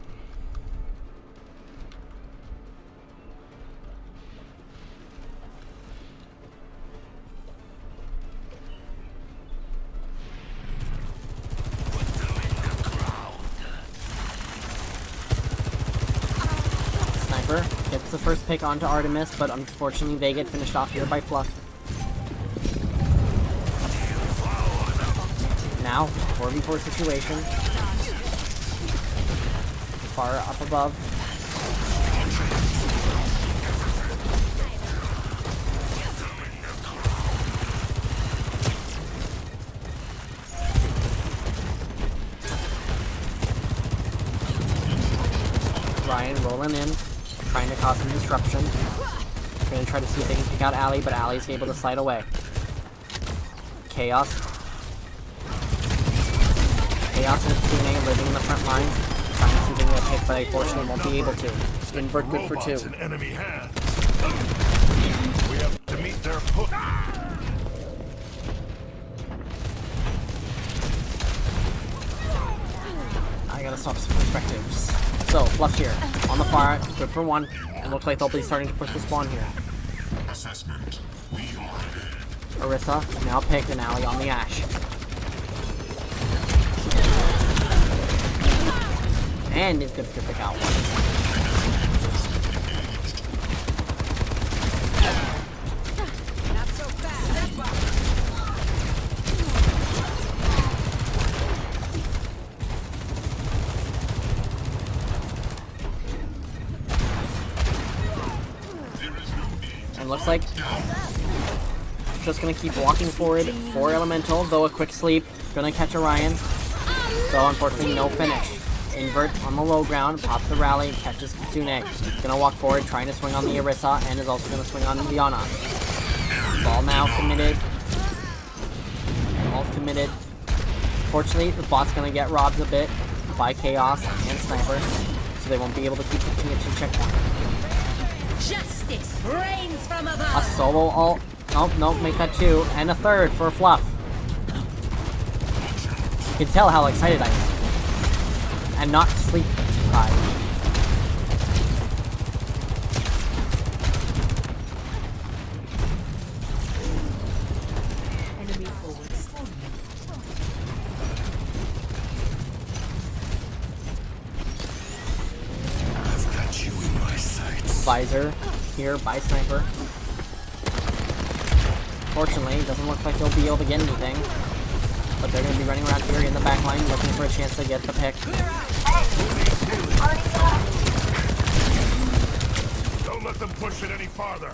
Sniper gets the first pick onto Artemis, but unfortunately they get finished off here by Fluff. Now, 4v4 situation. Far up above. Ryan rolling in, trying to cause some disruption. Gonna try to see if they can pick out Ali, but Ali's able to slide away. Chaos and Tune living in the front line, trying to see if they can get picked, but unfortunately won't be able to. Invert good for Robots 2. in enemy hand. We have to meet their push. I gotta swap some perspectives. So, Fluff here, on the fire, good for 1. It looks like they'll be starting to push the spawn here. Assessment. We are Orisa now picked an alley on the Ash. And is good to pick out 1. Not so fast. And looks like just gonna keep walking forward for Elemental, though a quick sleep. Gonna catch Orion. So unfortunately no finish. Invert on the low ground, pops the rally, catches Kitsune. Gonna walk forward, trying to swing on the Orisa, and is also gonna swing on Diana. Ball now committed. Ball's committed. Fortunately, the bot's gonna get robbed a bit by Chaos and Sniper, so they won't be able to keep the PhD checkpoint. Justice reigns from above. A solo ult. Oh, no, make that 2. And a 3rd for Fluff. You can tell how excited I am. And not sleep deprived. Enemy forward spawn. I've got you in my sights. Visor here by Sniper. Fortunately, it doesn't look like they'll be able to get anything. But they're going to be running around here in the back line looking for a chance to get the pick. Don't let them push it any farther.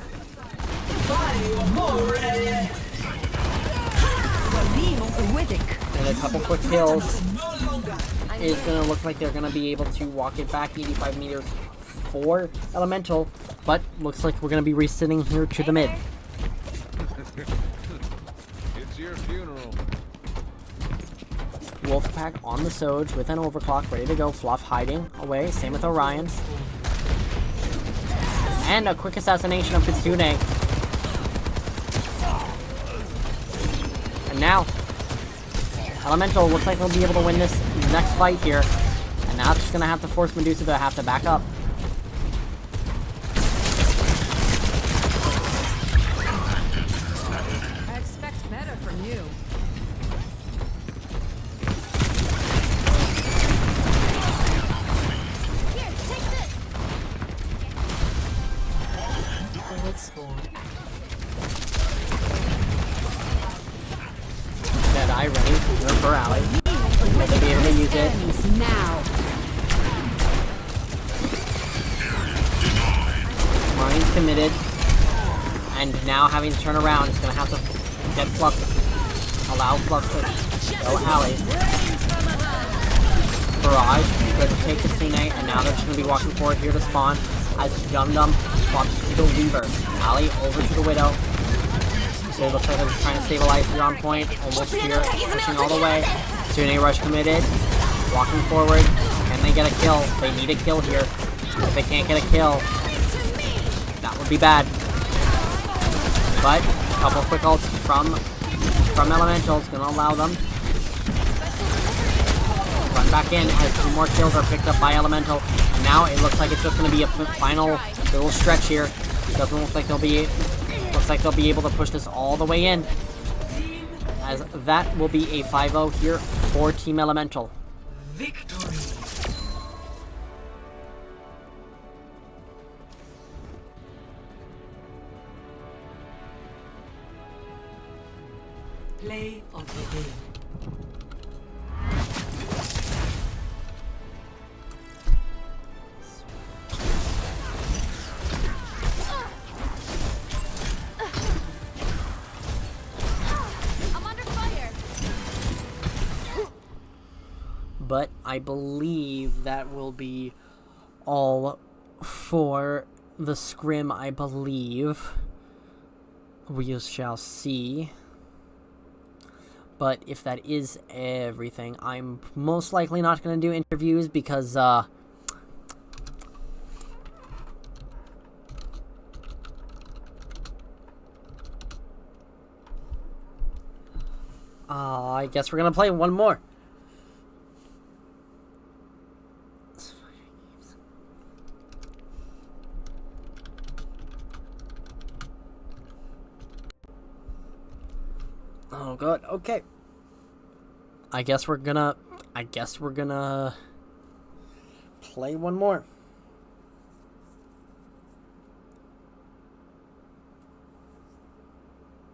And a couple quick kills is going to look like they're going to be able to walk it back 85 meters for Elemental. But looks like we're going to be resitting here to the mid. It's your funeral. Wolfpack on the Soj with an overclock ready to go. Fluff hiding away. Same with Orion. And a quick assassination of Kitsune. And now, Elemental looks like they'll be able to win this next fight here. And now it's just going to have to force Medusa to have to back up. I expect better from you. Here, take this. Forward spawn. Deadeye ready for Ally. Will they be able to use it? Ends now. Mine's committed. And now having to turn around, it's going to have to get Fluff. Allow Fluff to go Ally. Barrage, good to take Kitsune, and now they're just going to be walking forward here to spawn as Dum Dum swaps to the Weaver. Ally over to the Widow. So it looks like they're just trying to stabilize here on point. Almost here, pushing all the way. Kitsune rush committed. Walking forward. Can they get a kill? They need a kill here. If they can't get a kill, that would be bad. But a couple quick ults from Elemental is going to allow them run back in as 2 more kills are picked up by Elemental. And now it looks like it's just going to be a final little stretch here. It doesn't look like they'll be able to push this all the way in. As that will be a 5-0 here for Team Elemental. Victory. Play of the game. I'm under fire. But I believe that will be all for the scrim, I believe. We shall see. But if that is everything, I'm most likely not going to do interviews because, I guess we're going to play one more. Oh god, okay. I guess we're gonna play one more.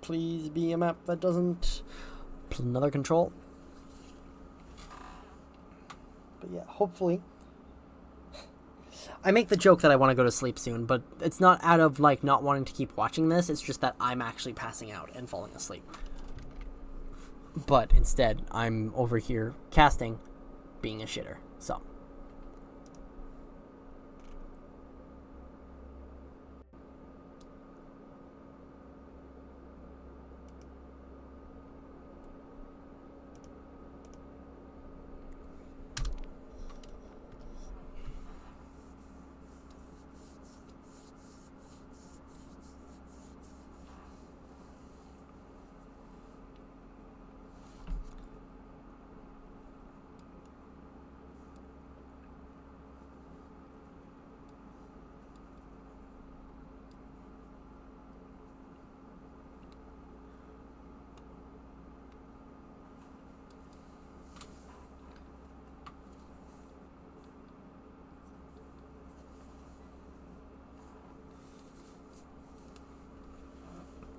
Please be a map that doesn't another control. But yeah, hopefully. I make the joke that I want to go to sleep soon, but it's not out of like not wanting to keep watching this, it's just that I'm actually passing out and falling asleep. But instead, I'm over here casting, being a shitter. So,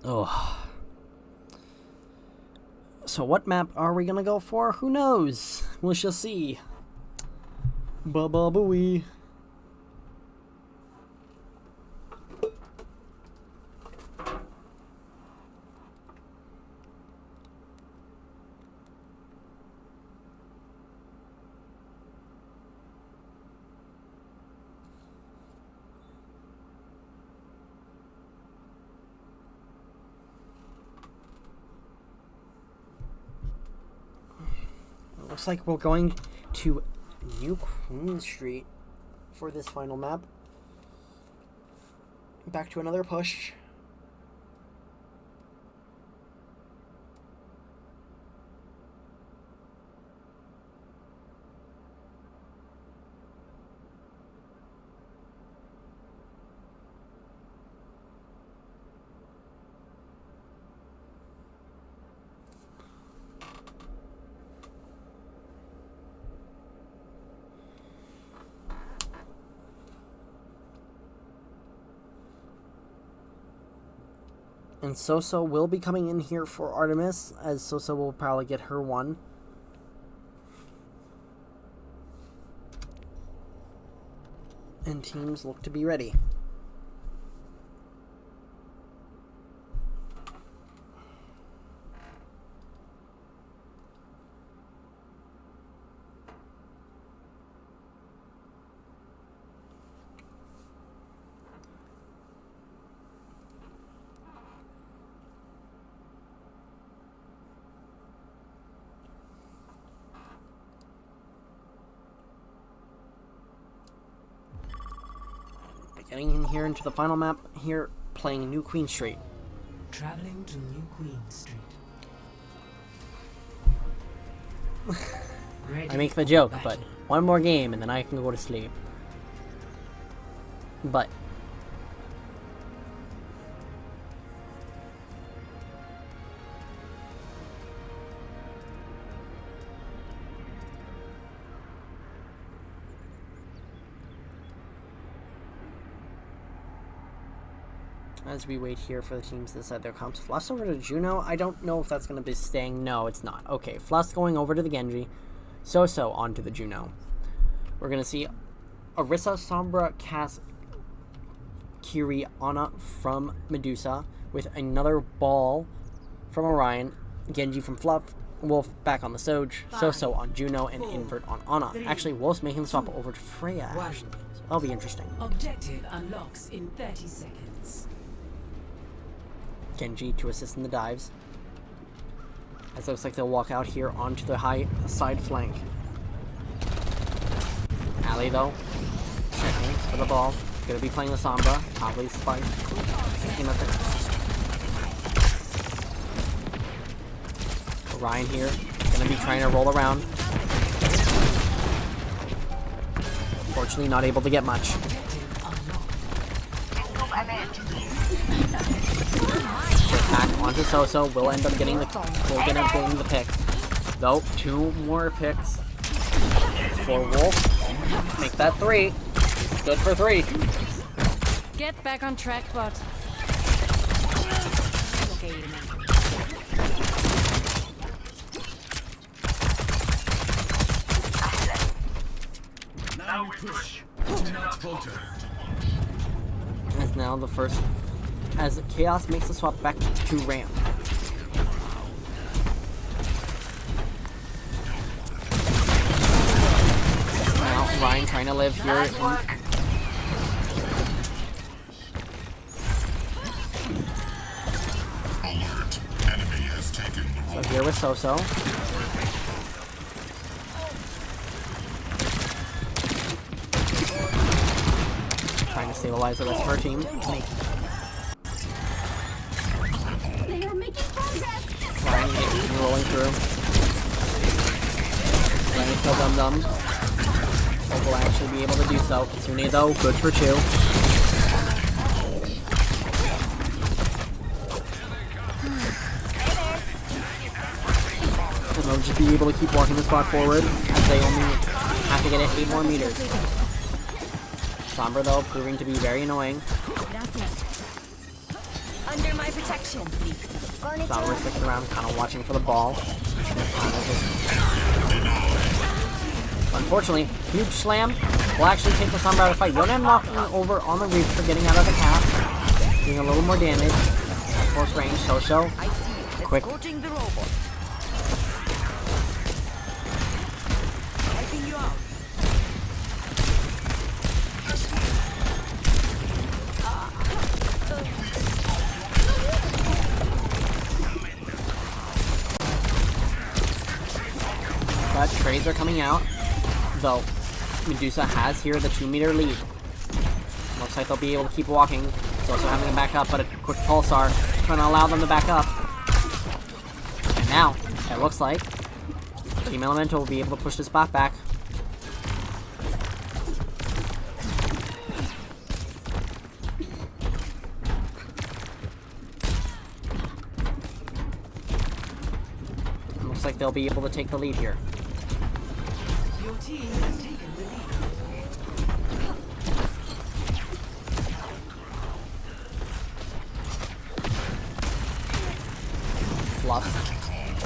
Oh. So what map are we gonna go for? Who knows? We shall see. Ba-ba-booey. Looks like we're going to New Queen Street for this final map. Back to another push. And Soso will be coming in here for Artemis, as Soso will probably get her one. And teams look to be ready. Getting in here into the final map here, playing New Queen Street. Traveling to New Queen Street. I make the joke, but one more game and then I can go to sleep. But as we wait here for the teams to decide their comps. Floss over to Juno. I don't know if that's going to be staying. No, it's not. Okay, Floss going over to the Genji. Soso onto the Juno. We're going to see Orisa, Sombra, Cass, Kiri, Ana from Medusa, with another ball from Orion, Genji from Fluff, Wolf back on the Soj, Soso on Juno, and Invert on Ana. Actually, Wolf's making the swap over to Freya, actually. So that'll be interesting. Objective unlocks in 30 seconds. Genji to assist in the dives. As it looks like they'll walk out here onto the high side flank. Ali though, checking for the ball. Gonna be playing the Sombra. Probably spike. Thinking of it. Orion here. Gonna be trying to roll around. Unfortunately not able to get much. Attack onto Soso, will end up getting the pick. Though, 2 more picks for Wolf. Make that 3. Good for 3. Get back on track, bot. Okay, Now we push. Do not falter. As now the first, as Chaos makes the swap back to ramp. Now Ryan trying to live here. Alert. Enemy has taken the So here with Soso. Trying to stabilize the rest of our team. They are making progress. Ryan rolling through. Trying to kill Dum Dum. Hope will actually be able to do so. Tsune though, good for 2. And they'll just be able to keep walking the squad forward as they only have to get it 8 more meters. Sombra though proving to be very annoying. Under my protection. Sour sticking around, kind of watching for the ball. Unfortunately, huge slam will actually take the Sombra out of the fight. Yonan walking over on the reef for getting out of the path, doing a little more damage. At close range, so quick. Escorting the robot. Helping you out. But trades are coming out, though Medusa has here the 2-meter lead. Looks like they'll be able to keep walking. It's also having them back up, but a quick pulsar trying to allow them to back up. And now, it looks like Team Elemental will be able to push this bot back. Looks like they'll be able to take the lead here. Your team has taken the lead. Fluff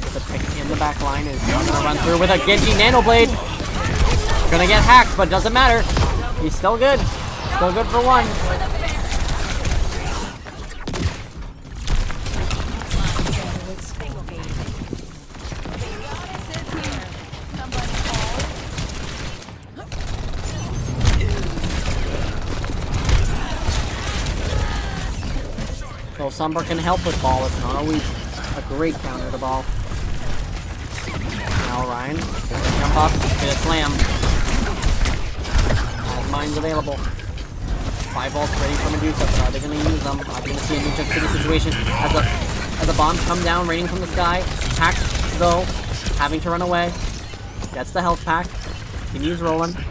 with a pick in the back line is gonna run through with a Genji Nano Blade. Gonna get hacked, but doesn't matter. He's still good. Still good for one. Well, Sombra can help with ball. It's not always a great counter to ball. Now Ryan, jump up, get a slam. All mines available. 5 ults ready for Medusa, but are they going to use them? Are they going to see a new City situation as the bombs come down, raining from the sky? Hacked, though, having to run away. Gets the health pack. Continues rolling. You're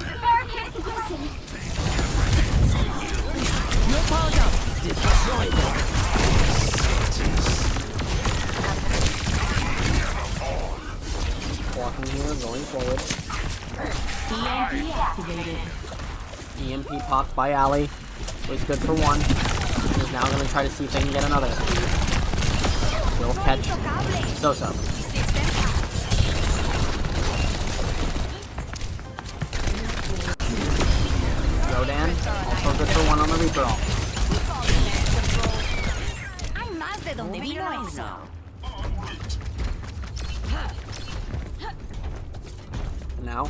powered up. Destroy them. Walking here, going forward. EMP activated. EMP popped by Ali. Was good for one. He's now going to try to see if they can get another. Will catch. So. Rodan, also good for one on the Reaper ult. Hay más de donde vino eso. Now,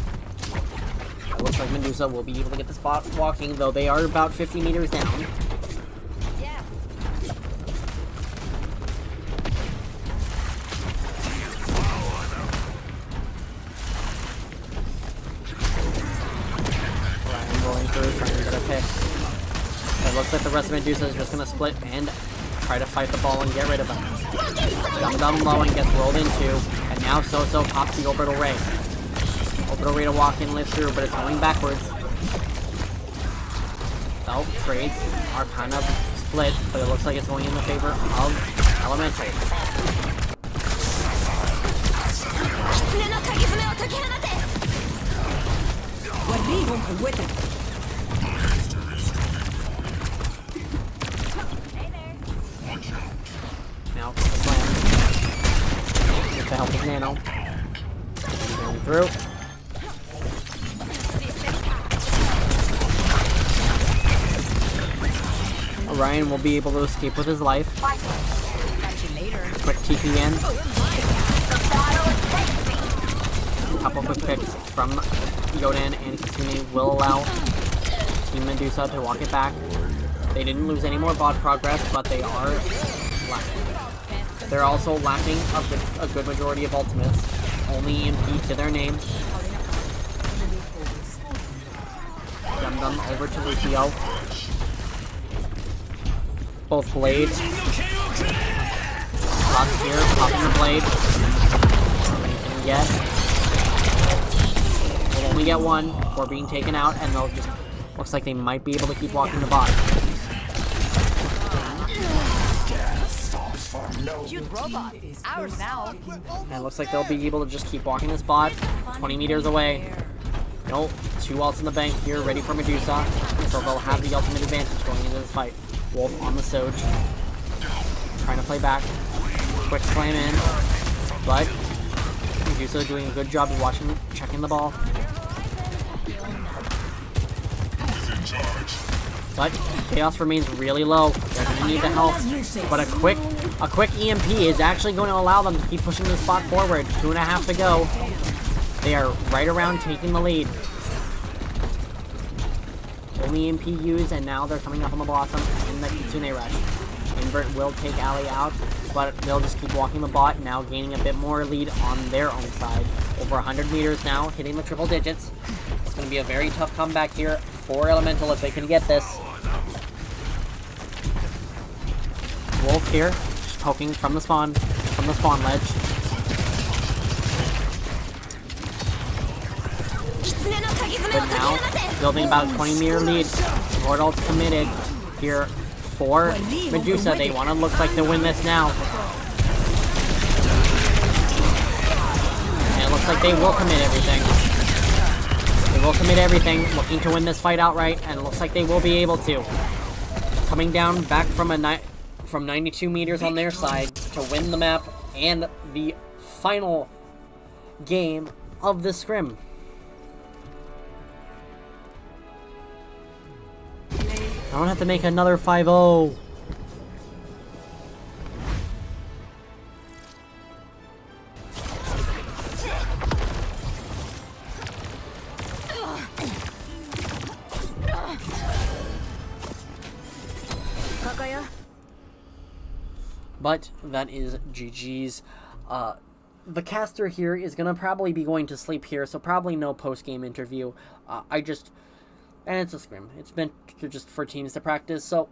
it looks like Medusa will be able to get the spot walking, though they are about 50 meters down. Yeah. Ryan rolling through, trying to get a pick. It looks like the rest of Medusa is just going to split and try to fight the ball and get rid of him. Jump down low and gets rolled into, and now So pops the orbital ray. Orbital ray to walk in, live through, but it's going backwards. So, trades are kind of split, but it looks like it's going in the favor of Elemental. Now, the slam. With the help of Nano. Going through. Orion will be able to escape with his life. Quick TP in. A couple quick picks from Yodan and Kitsune will allow Team Medusa to walk it back. They didn't lose any more bot progress, but they are lacking. They're also lacking a good majority of ultimates. Only EMP to their name. Jump them over to Lucio. Both blades. Lots here, popping the blade. Anything to get. We'll only get one before being taken out, and they'll just... Looks like they might be able to keep walking the bot. Cute robot. Ours now. And it looks like they'll be able to just keep walking this bot. 20 meters away. Nope. 2 ults in the bank here, ready for Medusa. So they'll have the ultimate advantage going into this fight. Wolf on the Soj. trying to play back. Quick slam in. But Medusa doing a good job of checking the ball. But Chaos remains really low. They're going to need the help. But a quick EMP is actually going to allow them to keep pushing the spot forward. 2.5 to go. They are right around taking the lead. Only EMP used, and now they're coming up on the Blossom in the Kitsune Rush. Invert will take Ali out, but they'll just keep walking the bot, now gaining a bit more lead on their own side. Over 100 meters now, hitting the triple digits. It's going to be a very tough comeback here for Elemental if they can get this. Wolf here, just poking from the spawn ledge. But now, building about a 20-meter lead. Lord ult's committed here for Medusa. They want to look like they win this now. And it looks like they will commit everything. They will commit everything, looking to win this fight outright, and it looks like they will be able to. Coming down back from 92 meters on their side to win the map and the final game of the scrim. I don't have to make another 5-0. But that is GG's. The caster here is going to probably be going to sleep here, so probably no post-game interview. And it's a scrim. It's meant to just for teams to practice, so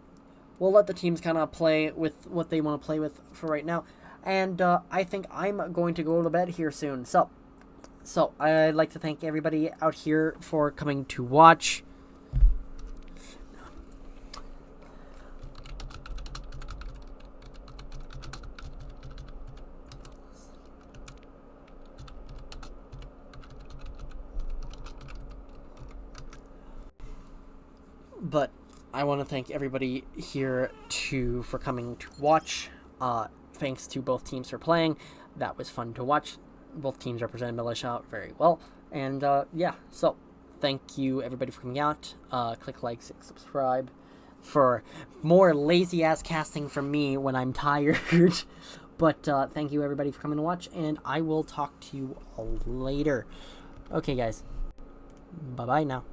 we'll let the teams kind of play with what they want to play with for right now. And I think I'm going to go to bed here soon. So I'd like to thank everybody out here for coming to watch. But I want to thank everybody here for coming to watch. Thanks to both teams for playing. That was fun to watch. Both teams represented Militia very well. And yeah, so thank you everybody for coming out. Click like, subscribe for more lazy ass casting from me when I'm tired. But thank you everybody for coming to watch, and I will talk to you all later. Okay guys, bye bye now.